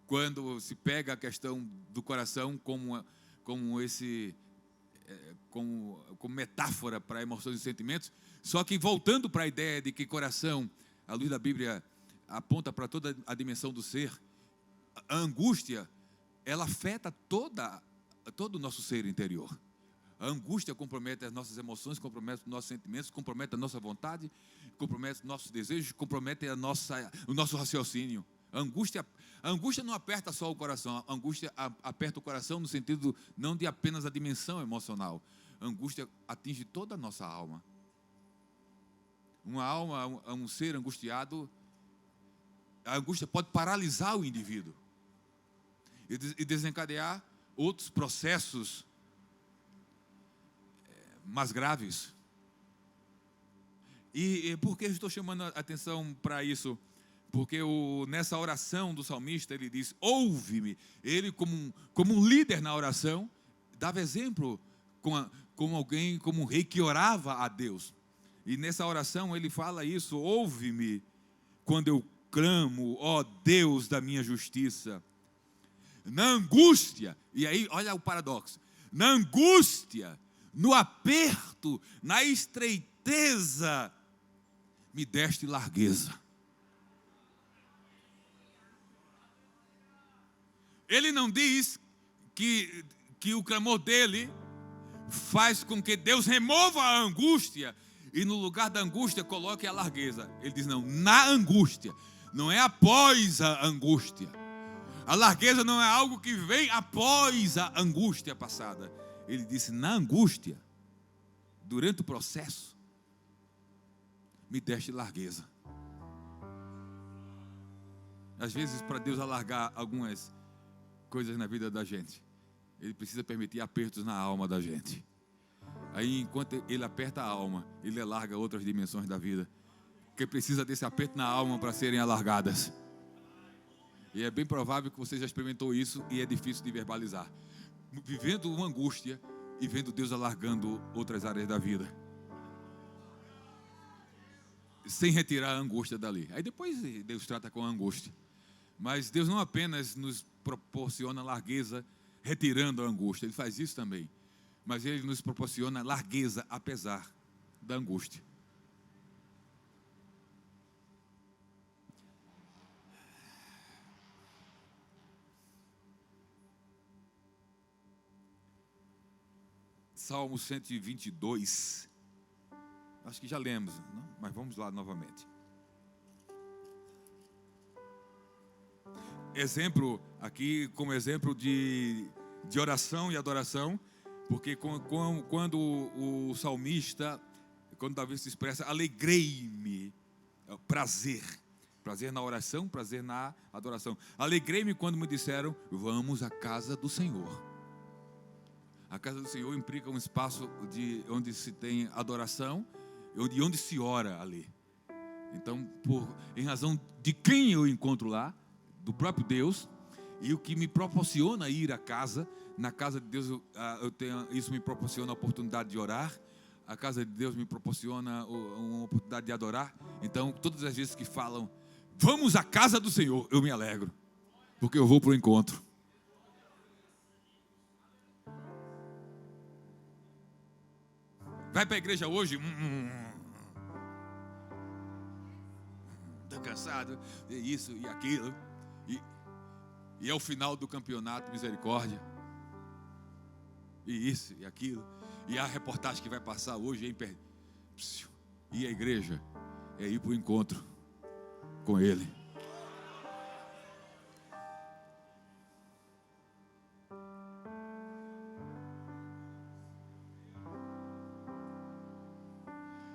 Quando se pega a questão do coração como metáfora para emoções e sentimentos, só que voltando para a ideia de que coração, à luz da Bíblia, aponta para toda a dimensão do ser, a angústia, ela afeta todo o nosso ser interior. A angústia compromete as nossas emoções, compromete os nossos sentimentos, compromete a nossa vontade, compromete os nossos desejos, compromete o nosso raciocínio. A angústia não aperta só o coração, a angústia aperta o coração no sentido não de apenas a dimensão emocional. A angústia atinge toda a nossa alma. Uma alma, um ser angustiado, a angústia pode paralisar o indivíduo e desencadear outros processos mais graves. E por que eu estou chamando a atenção para isso? Porque nessa oração do salmista, ele diz, ouve-me. Ele, como um líder na oração, dava exemplo como alguém, como um rei que orava a Deus. E nessa oração ele fala isso, ouve-me quando eu clamo, ó Deus da minha justiça. Na angústia, e aí olha o paradoxo, na angústia, no aperto, na estreiteza, me deste largueza. Ele não diz que o clamor dele faz com que Deus remova a angústia e no lugar da angústia coloque a largueza. Ele diz não, na angústia, não é após a angústia. A largueza não é algo que vem após a angústia passada. Ele disse, na angústia, durante o processo, me deste largueza. Às vezes, para Deus alargar algumas coisas na vida da gente, Ele precisa permitir apertos na alma da gente. Aí, enquanto Ele aperta a alma, Ele alarga outras dimensões da vida, que precisa desse aperto na alma para serem alargadas. E é bem provável que você já experimentou isso e é difícil de verbalizar. Vivendo uma angústia e vendo Deus alargando outras áreas da vida. sem retirar a angústia dali. Aí depois Deus trata com a angústia. Mas Deus não apenas nos proporciona largueza retirando a angústia, Ele faz isso também. Mas Ele nos proporciona largueza apesar da angústia. Salmo 122. Acho que já lemos, não? Mas vamos lá novamente. Exemplo, aqui como exemplo de oração e adoração, porque quando o salmista, quando Davi se expressa, alegrei-me, prazer na oração, prazer na adoração. Alegrei-me quando me disseram, vamos à casa do Senhor. A casa do Senhor implica um espaço onde se tem adoração e onde se ora ali. Então, em razão de quem eu encontro lá, do próprio Deus, e o que me proporciona ir à casa, na casa de Deus isso me proporciona a oportunidade de orar, a casa de Deus me proporciona uma oportunidade de adorar. Então, todas as vezes que falam, vamos à casa do Senhor, eu me alegro, porque eu vou para o encontro. Vai para a igreja hoje? Estou cansado, isso e aquilo. E é o final do campeonato, misericórdia. E isso e aquilo. E a reportagem que vai passar hoje, e a igreja é ir para o encontro com Ele.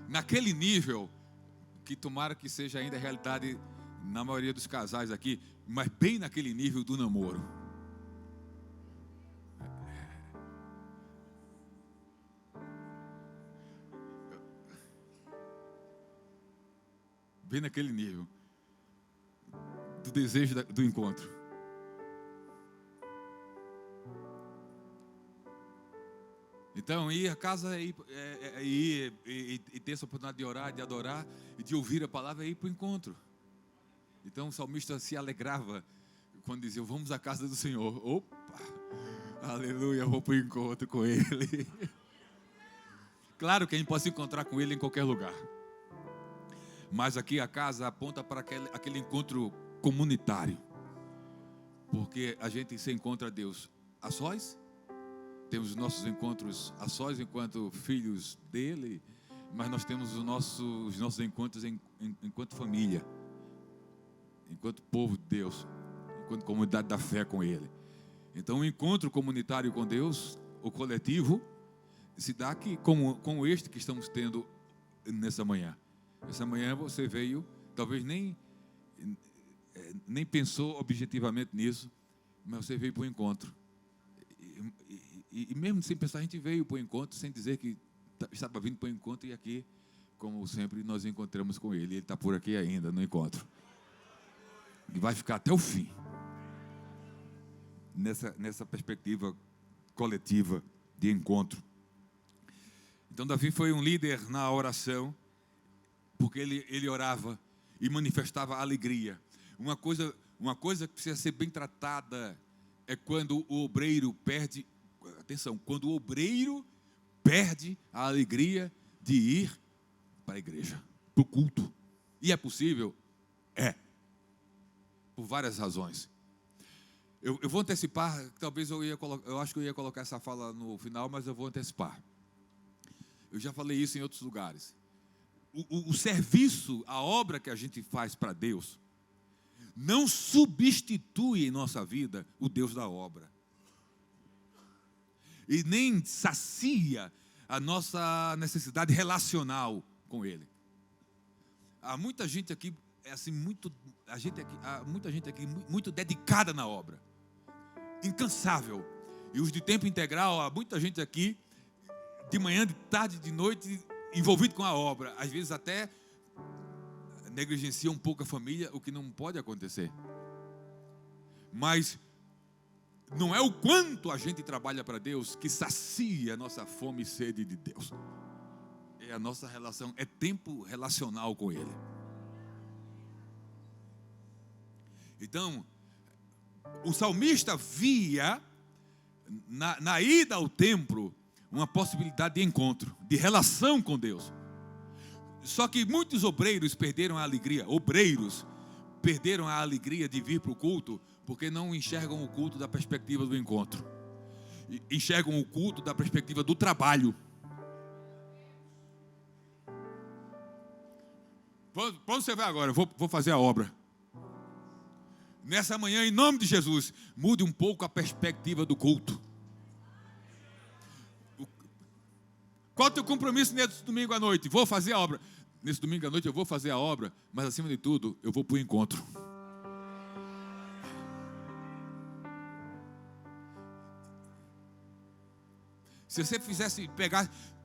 Naquele nível, que tomara que seja ainda a realidade na maioria dos casais aqui, mas bem naquele nível do namoro. Bem naquele nível do desejo do encontro. Então, ir à casa e ter essa oportunidade de orar, de adorar e de ouvir a palavra é ir para o encontro. Então, o salmista se alegrava quando dizia, vamos à casa do Senhor. Opa, aleluia, vou para o encontro com Ele. Claro que a gente pode se encontrar com Ele em qualquer lugar. Mas aqui a casa aponta para aquele encontro comunitário. Porque a gente se encontra a Deus a sós. Temos os nossos encontros a sós enquanto filhos dele, mas nós temos os nossos encontros enquanto família, enquanto povo de Deus, enquanto comunidade da fé com Ele. Então o encontro comunitário com Deus, o coletivo, se dá aqui como este que estamos tendo nessa manhã. Essa manhã você veio, talvez nem pensou objetivamente nisso, mas você veio para o encontro. E mesmo sem pensar, a gente veio para o encontro, sem dizer que estava vindo para o encontro, e aqui, como sempre, nós encontramos com Ele. Ele está por aqui ainda, no encontro. E vai ficar até o fim. Nessa perspectiva coletiva de encontro. Então, Davi foi um líder na oração, porque ele orava e manifestava alegria. Uma coisa que precisa ser bem tratada é quando o obreiro perde... Atenção, quando o obreiro perde a alegria de ir para a igreja, para o culto. E é possível? É. Por várias razões. Eu vou antecipar, talvez eu acho que eu ia colocar essa fala no final, mas eu vou antecipar. Eu já falei isso em outros lugares. O serviço, a obra que a gente faz para Deus, não substitui em nossa vida o Deus da obra. E nem sacia a nossa necessidade relacional com Ele. Há muita gente aqui, há muita gente aqui muito dedicada na obra, incansável. E os de tempo integral, há muita gente aqui, de manhã, de tarde, de noite, envolvido com a obra. Às vezes até negligencia um pouco a família, o que não pode acontecer. Mas não é o quanto a gente trabalha para Deus que sacia a nossa fome e sede de Deus. a nossa relação é tempo relacional com Ele. Então, o salmista via na ida ao templo uma possibilidade de encontro, de relação com Deus. Só que muitos obreiros perderam a alegria. Obreiros perderam a alegria de vir para o culto porque não enxergam o culto da perspectiva do encontro. Enxergam o culto da perspectiva do trabalho. Para onde você vai agora? Eu vou fazer a obra. Nessa manhã, em nome de Jesus, mude um pouco a perspectiva do culto. Qual é o teu compromisso nesse domingo à noite? Vou fazer a obra. Nesse domingo à noite eu vou fazer a obra, mas acima de tudo, eu vou para o encontro. Se você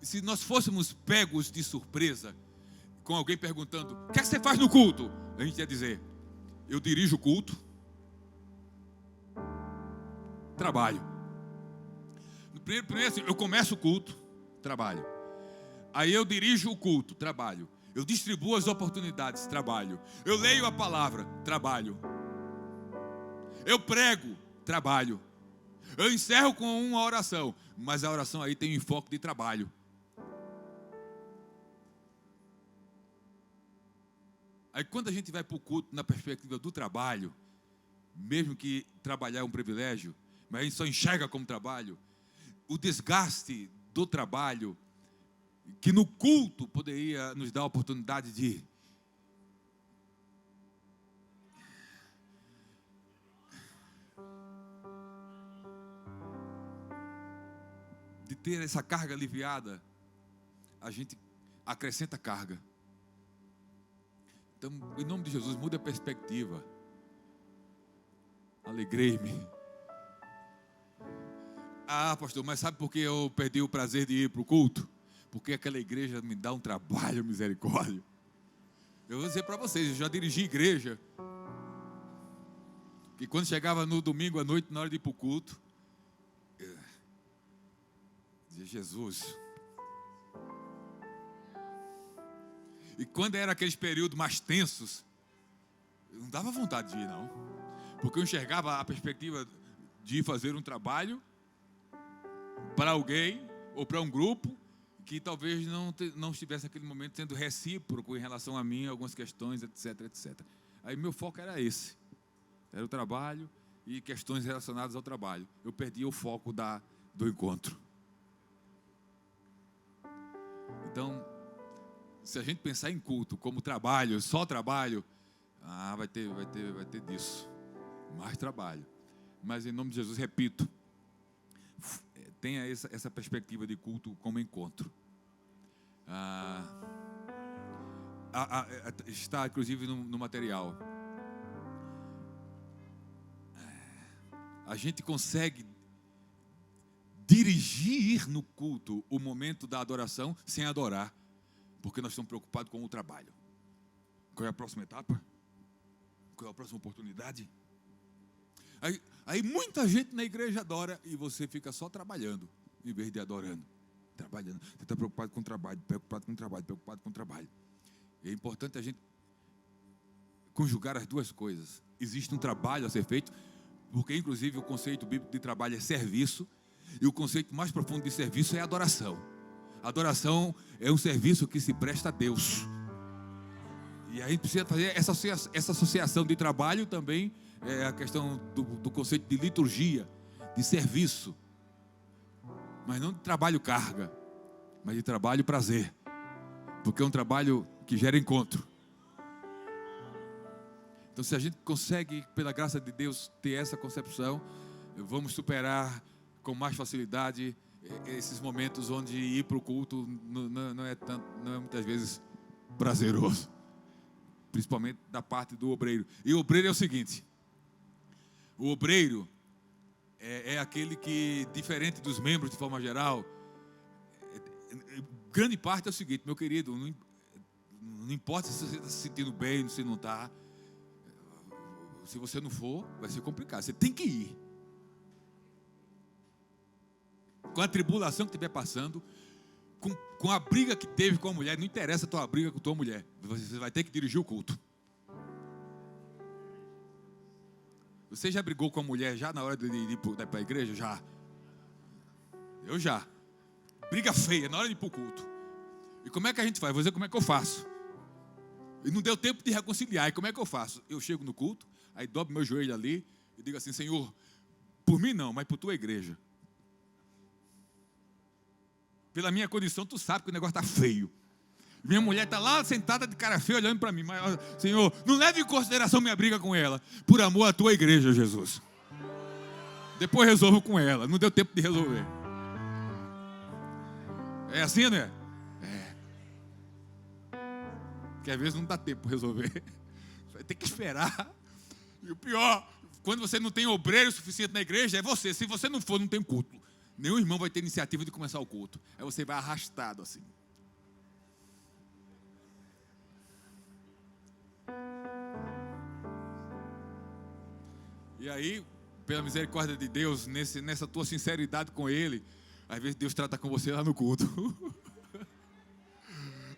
se nós fôssemos pegos de surpresa, com alguém perguntando, o que é que você faz no culto? A gente ia dizer, eu dirijo o culto, trabalho. Primeiro assim, eu começo o culto, trabalho. Aí eu dirijo o culto, trabalho. Eu distribuo as oportunidades, trabalho. Eu leio a palavra, trabalho. Eu prego, trabalho. Eu encerro com uma oração, mas a oração aí tem um enfoque de trabalho. Aí quando a gente vai para o culto na perspectiva do trabalho, mesmo que trabalhar é um privilégio, mas a gente só enxerga como trabalho, o desgaste do trabalho, que no culto poderia nos dar a oportunidade de ter essa carga aliviada, a gente acrescenta carga. Então, em nome de Jesus, muda a perspectiva. Alegrei-me. Ah, pastor, mas sabe por que eu perdi o prazer de ir para o culto? Porque aquela igreja me dá um trabalho, misericórdia. Eu vou dizer para vocês, eu já dirigi igreja, que quando chegava no domingo à noite, na hora de ir para o culto, dizia, Jesus. E quando era aqueles períodos mais tensos, não dava vontade de ir, não. Porque eu enxergava a perspectiva de ir fazer um trabalho para alguém ou para um grupo que talvez não estivesse naquele momento sendo recíproco em relação a mim, algumas questões, etc, etc. Aí meu foco era esse. Era o trabalho e questões relacionadas ao trabalho. Eu perdi o foco do encontro. Então, se a gente pensar em culto como trabalho, só trabalho, vai ter disso. Mais trabalho. Mas em nome de Jesus, repito, tenha essa perspectiva de culto como encontro. Está inclusive no material. A gente consegue dirigir no culto o momento da adoração sem adorar, porque nós estamos preocupados com o trabalho. Qual é a próxima etapa? Qual é a próxima oportunidade? Aí muita gente na igreja adora e você fica só trabalhando, em vez de adorando. Trabalhando. Você está preocupado com o trabalho, preocupado com o trabalho, preocupado com o trabalho. E é importante a gente conjugar as duas coisas. Existe um trabalho a ser feito, porque inclusive o conceito bíblico de trabalho é serviço, e o conceito mais profundo de serviço é adoração. Adoração é um serviço que se presta a Deus. E a gente precisa fazer essa associação de trabalho também, é a questão do conceito de liturgia, de serviço. Mas não de trabalho carga, mas de trabalho prazer. Porque é um trabalho que gera encontro. Então, se a gente consegue, pela graça de Deus, ter essa concepção, vamos superar com mais facilidade esses momentos onde ir para o culto não é muitas vezes prazeroso, principalmente da parte do obreiro. E o obreiro é o seguinte: o obreiro é aquele que, diferente dos membros de forma geral, grande parte é o seguinte, meu querido, não importa se você está se sentindo bem, se não está, se você não for, vai ser complicado, você tem que ir. Com a tribulação que estiver passando, com com a briga que teve com a mulher, não interessa a tua briga com a tua mulher, você vai ter que dirigir o culto. Você já brigou com a mulher já na hora de ir para a igreja? Já. Eu já. Briga feia na hora de ir para o culto. E como é que a gente faz? Vou dizer como é que eu faço. E não deu tempo de reconciliar. E como é que eu faço? Eu chego no culto, aí dobro meu joelho ali e digo assim: Senhor, por mim não, mas por tua igreja. Pela minha condição, tu sabe que o negócio está feio. Minha mulher está lá sentada de cara feia olhando para mim. Mas, Senhor, não leve em consideração minha briga com ela. Por amor à tua igreja, Jesus. Depois resolvo com ela. Não deu tempo de resolver. É assim, né? É. Porque às vezes não dá tempo de resolver. Vai ter que esperar. E o pior, quando você não tem obreiro suficiente na igreja, é você. Se você não for, não tem culto. Nenhum irmão vai ter iniciativa de começar o culto. Aí você vai arrastado assim. E aí, pela misericórdia de Deus, nessa tua sinceridade com Ele, às vezes Deus trata com você lá no culto.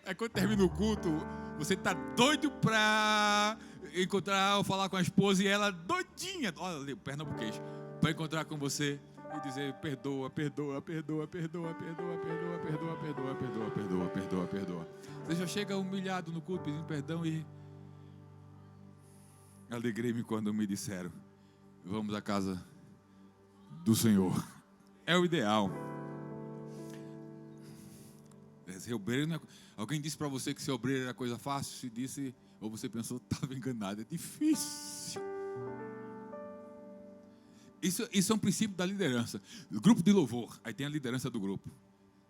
Aí quando termina o culto, você está doido para encontrar ou falar com a esposa, e ela doidinha, olha, pernambuquês, para encontrar com você e dizer: perdoa, perdoa, perdoa, perdoa, perdoa, perdoa, perdoa, perdoa, perdoa, perdoa, perdoa, perdoa. Você já chega humilhado no culto pedindo perdão e alegrei-me quando me disseram: vamos à casa do Senhor. É o ideal. Ser obreiro não é... Alguém disse para você que ser obreiro era coisa fácil? Se disse, ou você pensou que estava enganado. É difícil. Isso é um princípio da liderança. O grupo de louvor, aí tem a liderança do grupo.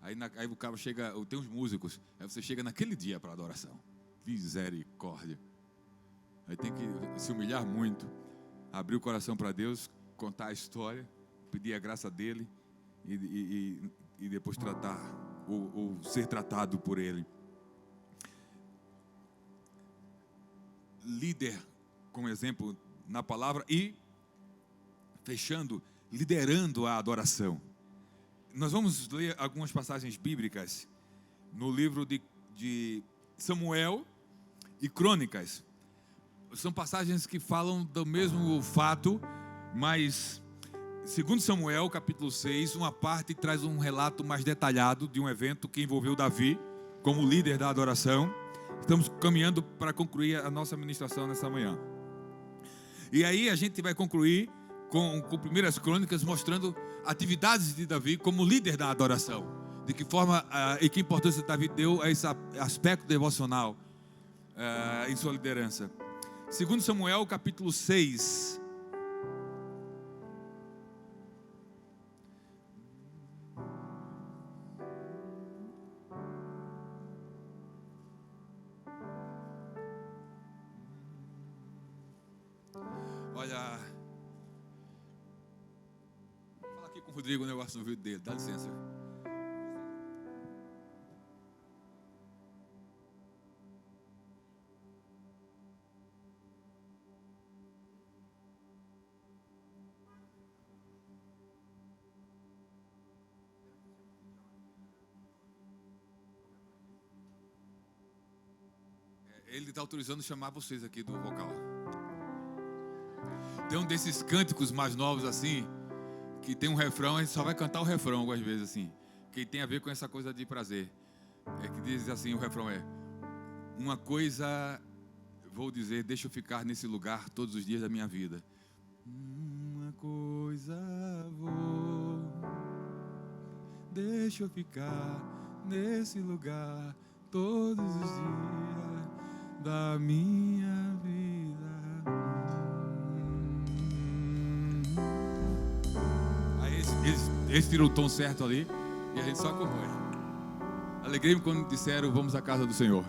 Aí o cara chega, tem os músicos, aí você chega naquele dia para adoração. Misericórdia. Aí tem que se humilhar muito, abrir o coração para Deus, contar a história, pedir a graça dele e depois tratar ou ser tratado por ele. Líder, como exemplo na palavra, e fechando, liderando a adoração. Nós vamos ler algumas passagens bíblicas no livro de Samuel e Crônicas. São passagens que falam do mesmo fato, mas segundo Samuel, capítulo 6, uma parte traz um relato mais detalhado de um evento que envolveu Davi como líder da adoração. Estamos caminhando para concluir a nossa ministração nessa manhã. E aí a gente vai concluir com primeiras crônicas, mostrando atividades de Davi como líder da adoração. De que forma e que importância Davi deu a esse aspecto devocional em sua liderança. Segundo Samuel, capítulo 6. Olha, vou falar aqui com o Rodrigo um negócio no vídeo dele, dá licença. Ele está autorizando chamar vocês aqui do vocal. Tem um desses cânticos mais novos assim, que tem um refrão, a gente só vai cantar o refrão algumas vezes assim, que tem a ver com essa coisa de prazer. É que diz assim, o refrão é: uma coisa vou dizer, deixa eu ficar nesse lugar todos os dias da minha vida. Uma coisa vou, deixa eu ficar nesse lugar todos os dias da minha vida. Aí esse tirou o tom certo ali e a gente só acompanha. Alegrei-me quando disseram: vamos à casa do Senhor.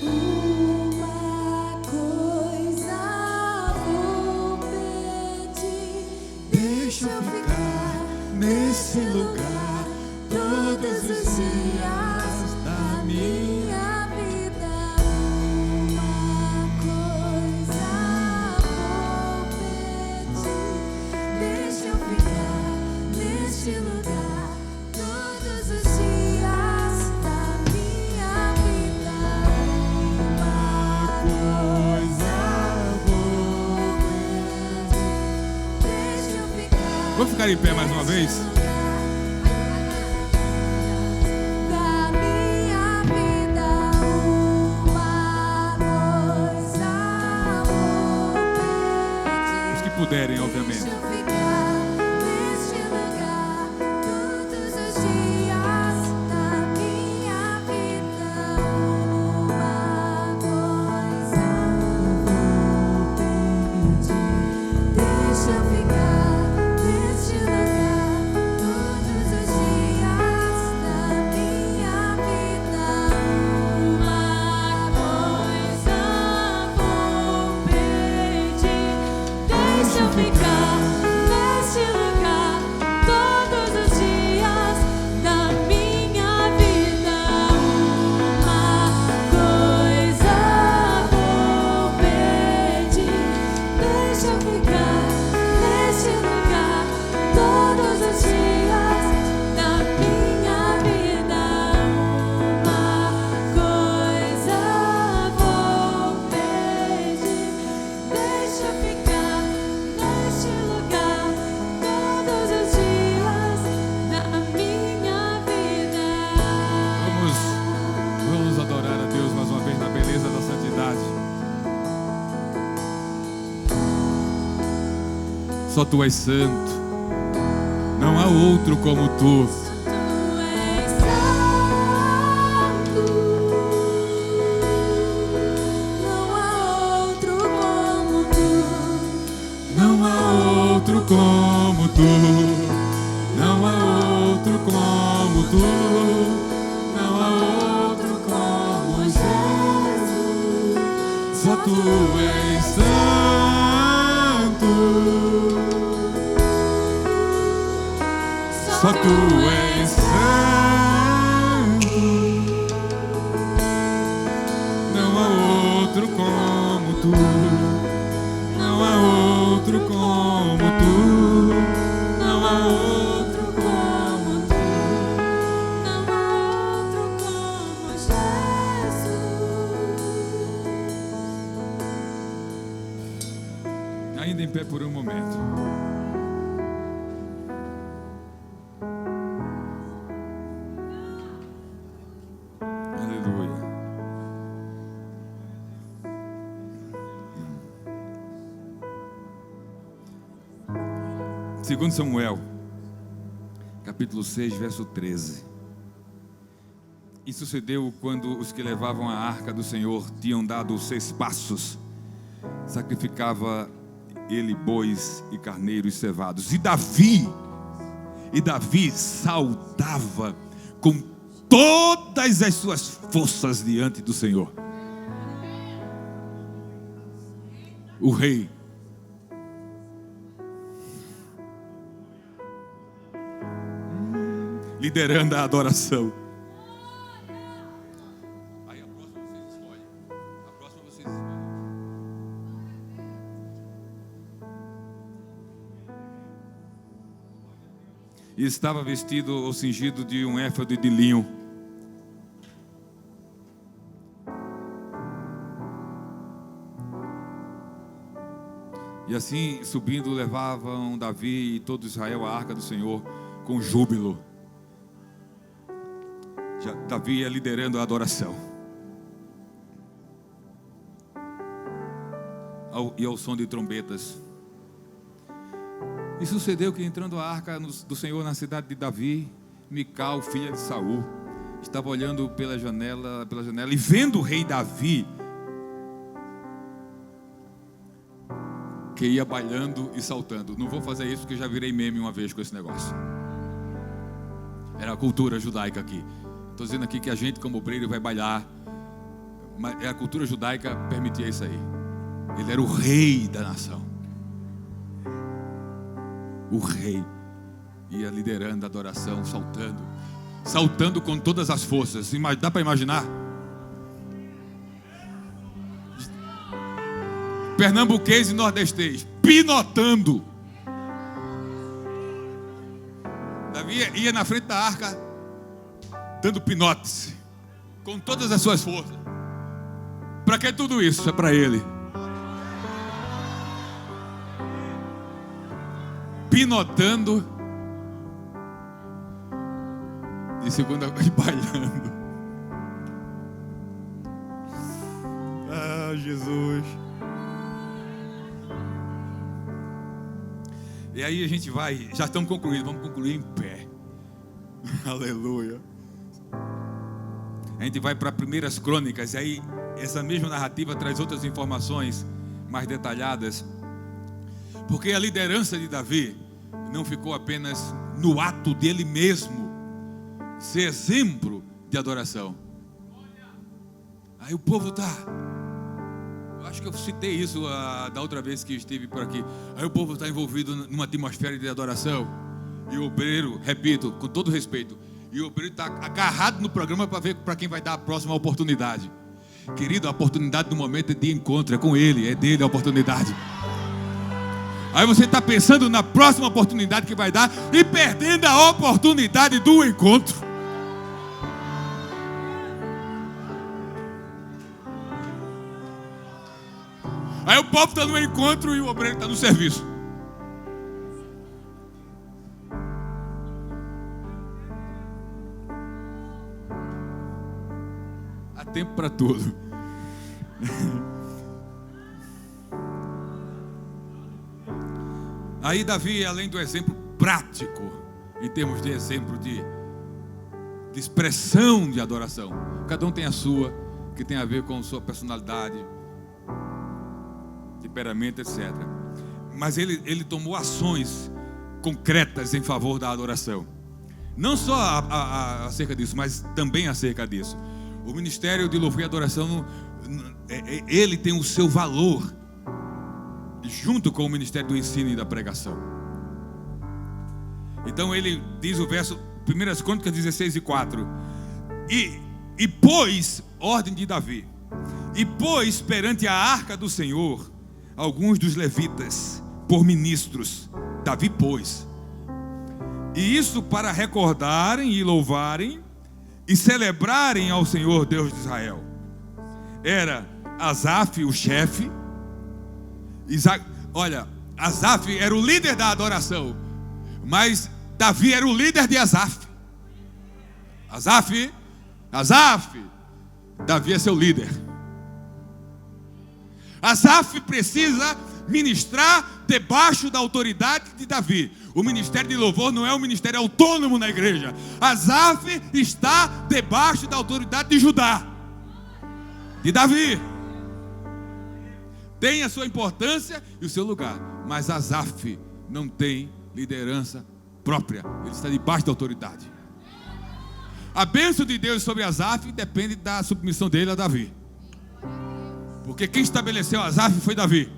Uma coisa nesse lugar, todos os dias da minha vida. Uma coisa vou pedir, deixa eu ficar neste lugar, todos os dias da minha vida. Uma coisa vou pedir, deixa eu ficar. Vamos ficar em pé mais uma vez? Da minha vida, uma coisa vou pedir. Os que puderem, obviamente. Deixa eu ficar neste lugar, todos os dias da minha vida. Uma coisa vou pedir. Deixa eu ficar neste lugar, todos os dias da minha vida. Uma coisa vou pedir. Deixa eu ficar neste lugar, todos os dias da minha vida. Uma coisa vou pedir. Deixa eu ficar neste lugar, todos os dias da minha vida. Uma coisa vou pedir. Deixa eu ficar neste lugar, todos os dias da minha vida. Vamos adorar a Deus mais uma vez na beleza da santidade. Só tu és santo, não há outro como tu. Tu és santo, não há outro como tu. Não há outro como tu. Não há outro como tu. Não há outro como Jesus. Só tu és santo. Só tu és santo. Não há outro como tu. Não há outro como tu. Não há outro como tu. Não há outro como Jesus. Ainda em pé por um momento. Aleluia. Segundo Samuel, capítulo 6, verso 13. E sucedeu quando os que levavam a arca do Senhor tinham dado 6 passos, sacrificava ele bois e carneiros cevados. E Davi saltava com todas as suas forças diante do Senhor. O rei liderando a adoração. Aí a próxima vocês escolhem. A próxima vocês escolhem. E estava vestido ou cingido de um éfode de linho. E assim, subindo, levavam Davi e todo Israel à arca do Senhor com júbilo. Davi ia liderando a adoração. E ao som de trombetas. E sucedeu que, entrando a arca do Senhor na cidade de Davi, Mical, filha de Saul, estava olhando pela janela e vendo o rei Davi, que ia bailando e saltando. Não vou fazer isso porque eu já virei meme uma vez com esse negócio. Era a cultura judaica aqui. Estou dizendo aqui que a gente, como obreiro, vai bailar. Mas a cultura judaica permitia isso aí. Ele era o rei da nação. O rei. ia liderando a adoração, saltando com todas as forças. Dá para imaginar? Pernambuquês e nordestês, pinotando. Davi ia na frente da arca, dando pinotes, com todas as suas forças. Para que tudo isso? É para ele. Pinotando e segunda e bailando. Ah, Jesus. E aí a gente vai, já estamos concluindo, vamos concluir em pé. Aleluia. A gente vai para Primeiras Crônicas, e aí essa mesma narrativa traz outras informações mais detalhadas. Porque a liderança de Davi não ficou apenas no ato dele mesmo ser exemplo de adoração. Aí o povo eu acho que eu citei isso da outra vez que estive por aqui. Aí o povo está envolvido numa atmosfera de adoração. E o obreiro, repito, com todo respeito, e o obreiro está agarrado no programa para ver para quem vai dar a próxima oportunidade. Querido, a oportunidade do momento é de encontro, é com ele, é dele a oportunidade. Aí você está pensando na próxima oportunidade que vai dar e perdendo a oportunidade do encontro. Aí o povo está no encontro e o obreiro está no serviço. Há tempo para tudo. Aí Davi, além do exemplo prático, em termos de exemplo de expressão de adoração, cada um tem a sua, que tem a ver com sua personalidade, temperamento, etc. Mas ele tomou ações concretas em favor da adoração. Não só acerca disso, mas também acerca disso. O ministério de louvor e adoração, ele tem o seu valor, junto com o ministério do ensino e da pregação. Então ele diz o verso, 1 Crônicas 16:4. E pôs, ordem de Davi, e pôs perante a arca do Senhor alguns dos levitas por ministros. Davi pôs. E isso para recordarem e louvarem e celebrarem ao Senhor Deus de Israel. Era Asaf o chefe. Olha, Asaf era o líder da adoração, mas Davi era o líder de Asaf. Asaf, Davi é seu líder. Asaf precisa ministrar debaixo da autoridade de Davi. O ministério de louvor não é um ministério autônomo na igreja. Asaf está debaixo da autoridade de Judá, de Davi. Tem a sua importância e o seu lugar, mas Asaf não tem liderança própria. Ele está debaixo da autoridade. A bênção de Deus sobre Asaf depende da submissão dele a Davi. Porque quem estabeleceu Asaf foi Davi.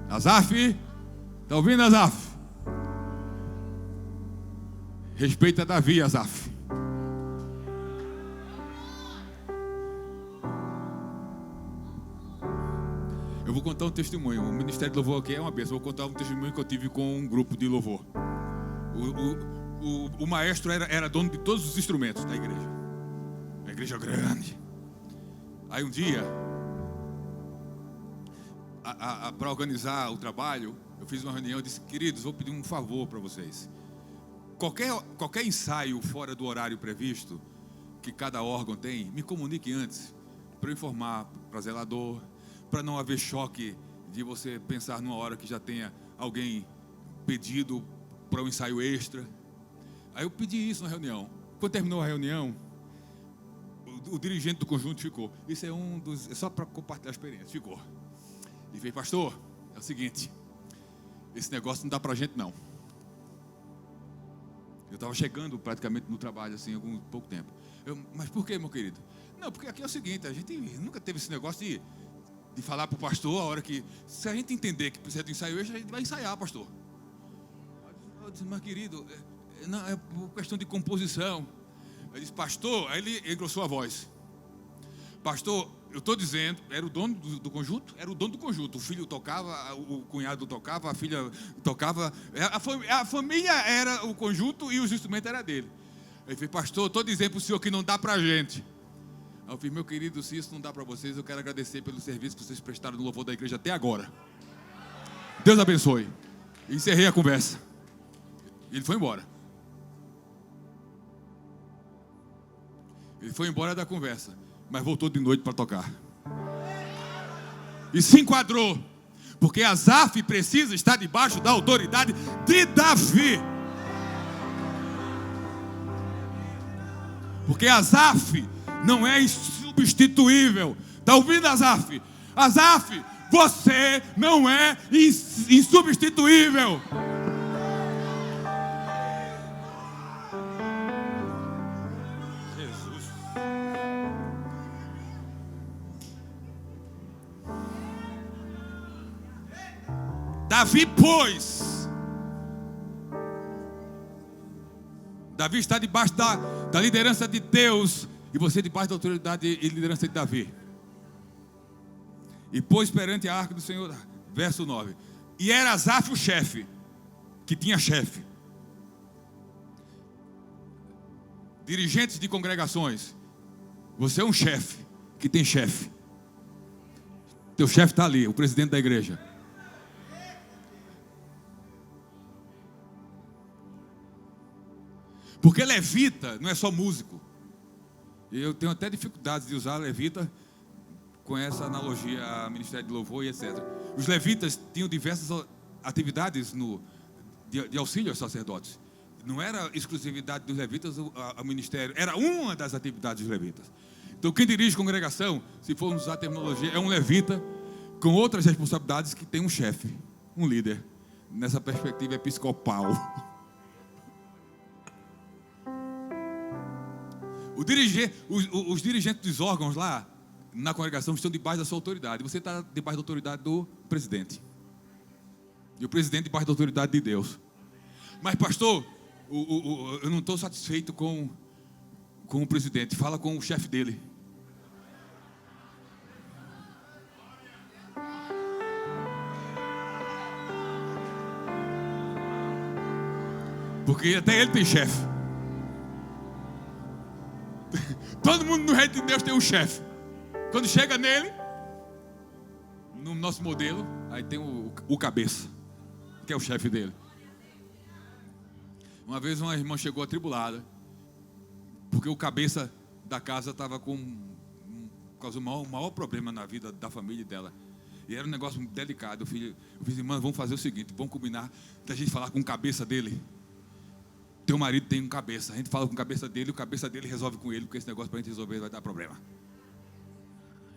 Asaf, está ouvindo, Asaf? Respeita Davi, Asaf. Eu vou contar um testemunho. O ministério de louvor aqui é uma bênção. Eu vou contar um testemunho que eu tive com um grupo de louvor. O maestro era dono de todos os instrumentos da igreja. Uma igreja grande. Aí um dia, para organizar o trabalho, eu fiz uma reunião e disse: queridos, vou pedir um favor para vocês. Qualquer ensaio fora do horário previsto que cada órgão tem, me comunique antes, para eu informar para o zelador, para não haver choque de você pensar numa hora que já tenha alguém pedido para um ensaio extra. Aí eu pedi isso na reunião. Quando terminou a reunião, o dirigente do conjunto ficou. Isso é só para compartilhar a experiência. Ficou. E veio: pastor, é o seguinte, esse negócio não dá para a gente não. Eu estava chegando praticamente no trabalho assim, algum pouco tempo. Mas por que, meu querido? Não, porque aqui é o seguinte, a gente nunca teve esse negócio de falar para o pastor a hora que, se a gente entender que precisa de ensaio extra, a gente vai ensaiar, pastor. Eu disse, mas querido, não, é por questão de composição. Ele disse, pastor, aí ele engrossou a voz. Pastor, eu estou dizendo, era o dono do conjunto? Era o dono do conjunto. O filho tocava, o cunhado tocava, a filha tocava. A família era o conjunto e os instrumentos eram dele. Ele disse, pastor, estou dizendo para o senhor que não dá para a gente. Aí eu falei, meu querido, se isso não dá para vocês, eu quero agradecer pelo serviço que vocês prestaram no louvor da igreja até agora. Deus abençoe. Encerrei a conversa. Ele foi embora. Ele foi embora da conversa, mas voltou de noite para tocar. E se enquadrou, porque Asaf precisa estar debaixo da autoridade de Davi. Porque Asaf não é insubstituível. Está ouvindo, Asaf? Asaf, você não é insubstituível. Jesus. Davi, pois. Davi está debaixo da liderança de Deus. E você debaixo da autoridade e liderança de Davi. E pôs perante a arca do Senhor. Verso 9. E era Asaf o chefe, que tinha chefe. Dirigentes de congregações. Você é um chefe, que tem chefe. Teu chefe está ali, o presidente da igreja. Porque levita não é só músico. Eu tenho até dificuldades de usar levita com essa analogia a ministério de louvor e etc. Os levitas tinham diversas atividades de auxílio aos sacerdotes. Não era exclusividade dos levitas o ministério, era uma das atividades dos levitas. Então quem dirige congregação, se formos usar a terminologia, é um levita com outras responsabilidades que tem um chefe, um líder, nessa perspectiva episcopal. Os dirigentes dos órgãos lá na congregação estão debaixo da sua autoridade. Você está debaixo da autoridade do presidente. E o presidente debaixo da autoridade de Deus. Mas pastor, eu não estou satisfeito com o presidente. Fala com o chefe dele. Porque até ele tem chefe. Todo mundo no reino de Deus tem um chefe. Quando chega nele, no nosso modelo, aí tem o cabeça, que é o chefe dele. Uma vez uma irmã chegou atribulada, porque o cabeça da casa estava causou o maior problema na vida da família dela. E era um negócio muito delicado. Eu fiz, irmã, vamos fazer o seguinte, vamos combinar da gente falar com o cabeça dele. Teu marido tem um cabeça, a gente fala com o cabeça dele, o cabeça dele resolve com ele, porque esse negócio para a gente resolver vai dar problema.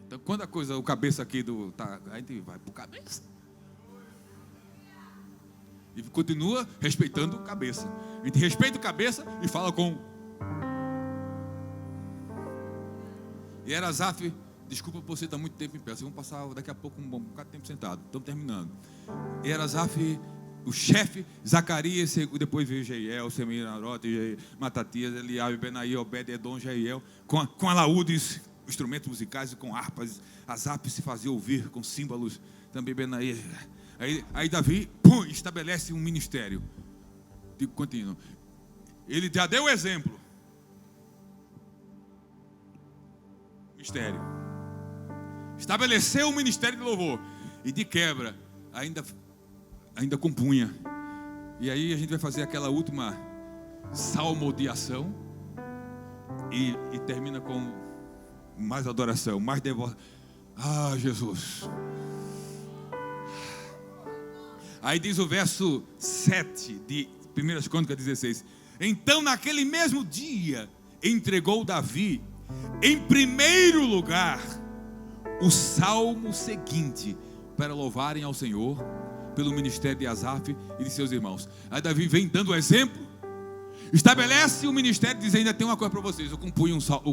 Então quando o cabeça aqui a gente vai pro cabeça. E continua respeitando o cabeça. A gente respeita o cabeça e fala com. E era Asaf, desculpa por você estar muito tempo em pé, vocês vão passar daqui a pouco um bocado de tempo sentado, estamos terminando. E era Asaf, o chefe, Zacarias, depois veio Jeiel, Seminarote, Matatias, Eliabe, Benaí, Obed, Edom, Jeiel, com alaúdes, instrumentos musicais e com harpas. Asaf se fazia ouvir com símbolos, também Benaí. Aí Davi, estabelece um ministério. Digo contínuo. Ele já deu o exemplo. Mistério. Estabeleceu um ministério de louvor. E de quebra, ainda compunha. E aí a gente vai fazer aquela última salmodiação. E termina com mais adoração, mais devoção. Ah, Jesus. Aí diz o verso 7 de 1 Crônicas 16. Então naquele mesmo dia entregou Davi em primeiro lugar o salmo seguinte para louvarem ao Senhor pelo ministério de Asaf e de seus irmãos. Aí Davi vem dando o exemplo, estabelece o ministério, diz: ainda tem uma coisa para vocês, eu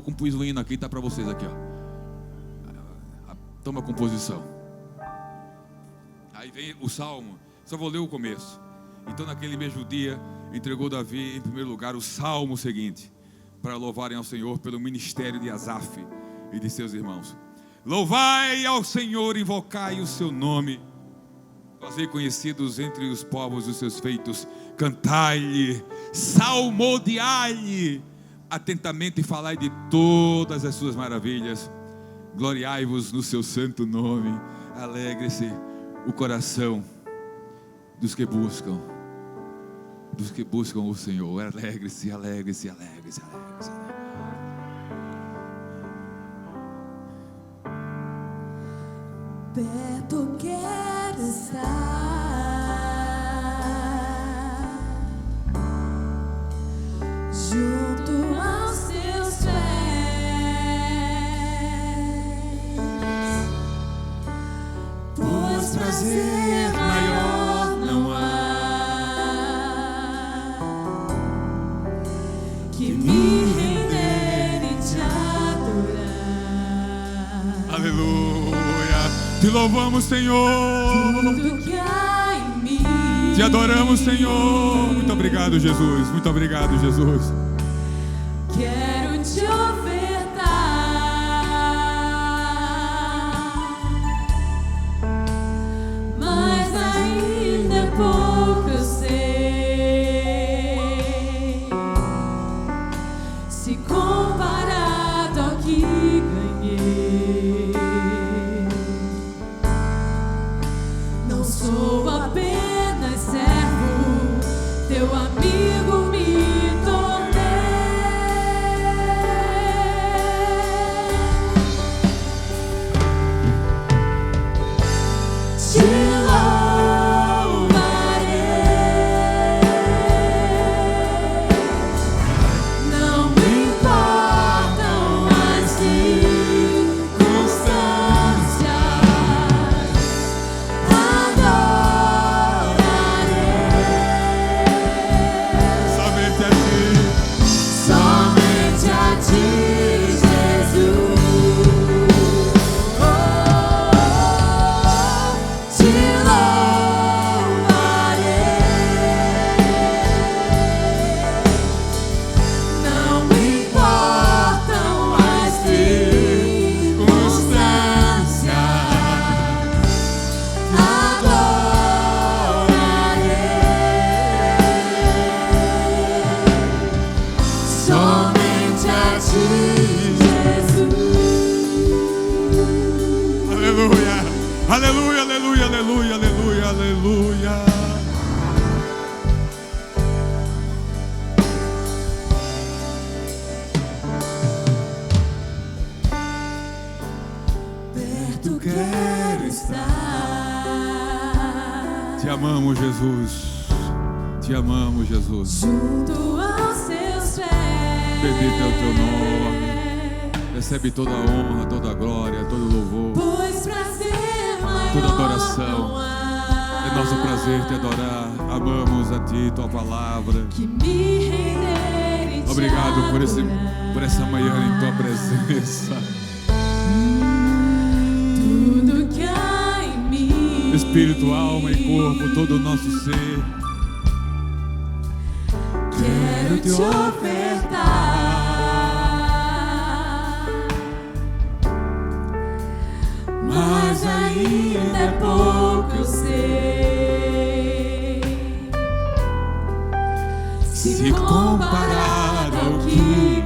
compus um hino aqui, está para vocês aqui, ó. Toma a composição. Aí vem o salmo, só vou ler o começo. Então, naquele mesmo dia, entregou Davi, em primeiro lugar, o salmo seguinte, para louvarem ao Senhor pelo ministério de Asaf e de seus irmãos. Louvai ao Senhor, invocai o seu nome, fazei conhecidos entre os povos os seus feitos, cantai-lhe, salmodiai-lhe, atentamente falai de todas as suas maravilhas, gloriai-vos no seu santo nome. Alegre-se o coração dos que buscam o Senhor. Alegre-se, alegre-se, alegre-se, alegre-se. Perto quero estar, junto aos teus pés, pois prazer maior não há que me render e te adorar. Aleluia. Te louvamos, Senhor. Tudo que há em mim, Te adoramos, Senhor. Muito obrigado, Jesus. Muito obrigado, Jesus. quero te ofertar, mas ainda é pouco eu sei, se comparado ao que ganhei. Não sou apenas servo, teu amigo me tornei. Te louvarei, não me importam as circunstâncias. Somente a Ti. Somente a Ti, Jesus. Te louvarei, não me importam as circunstâncias. Somente a Ti, Jesus. Aleluia. Aleluia, aleluia, aleluia, aleluia, aleluia. Perto quero estar, Te amamos, Jesus. Te amamos, Jesus. junto aos Teus pés. Bendito é o Teu nome. Recebe toda a honra, toda a glória, todo o louvor. Pois prazer maior Toda adoração. não há É nosso prazer Te adorar. Amamos a Ti, Tua palavra. que me render e te Obrigado por adorar. essa manhã em Tua presença. Tudo que há em mim, Espírito, alma e corpo, todo o nosso ser. quero te ofertar, mas ainda é pouco eu sei, se comparado ao que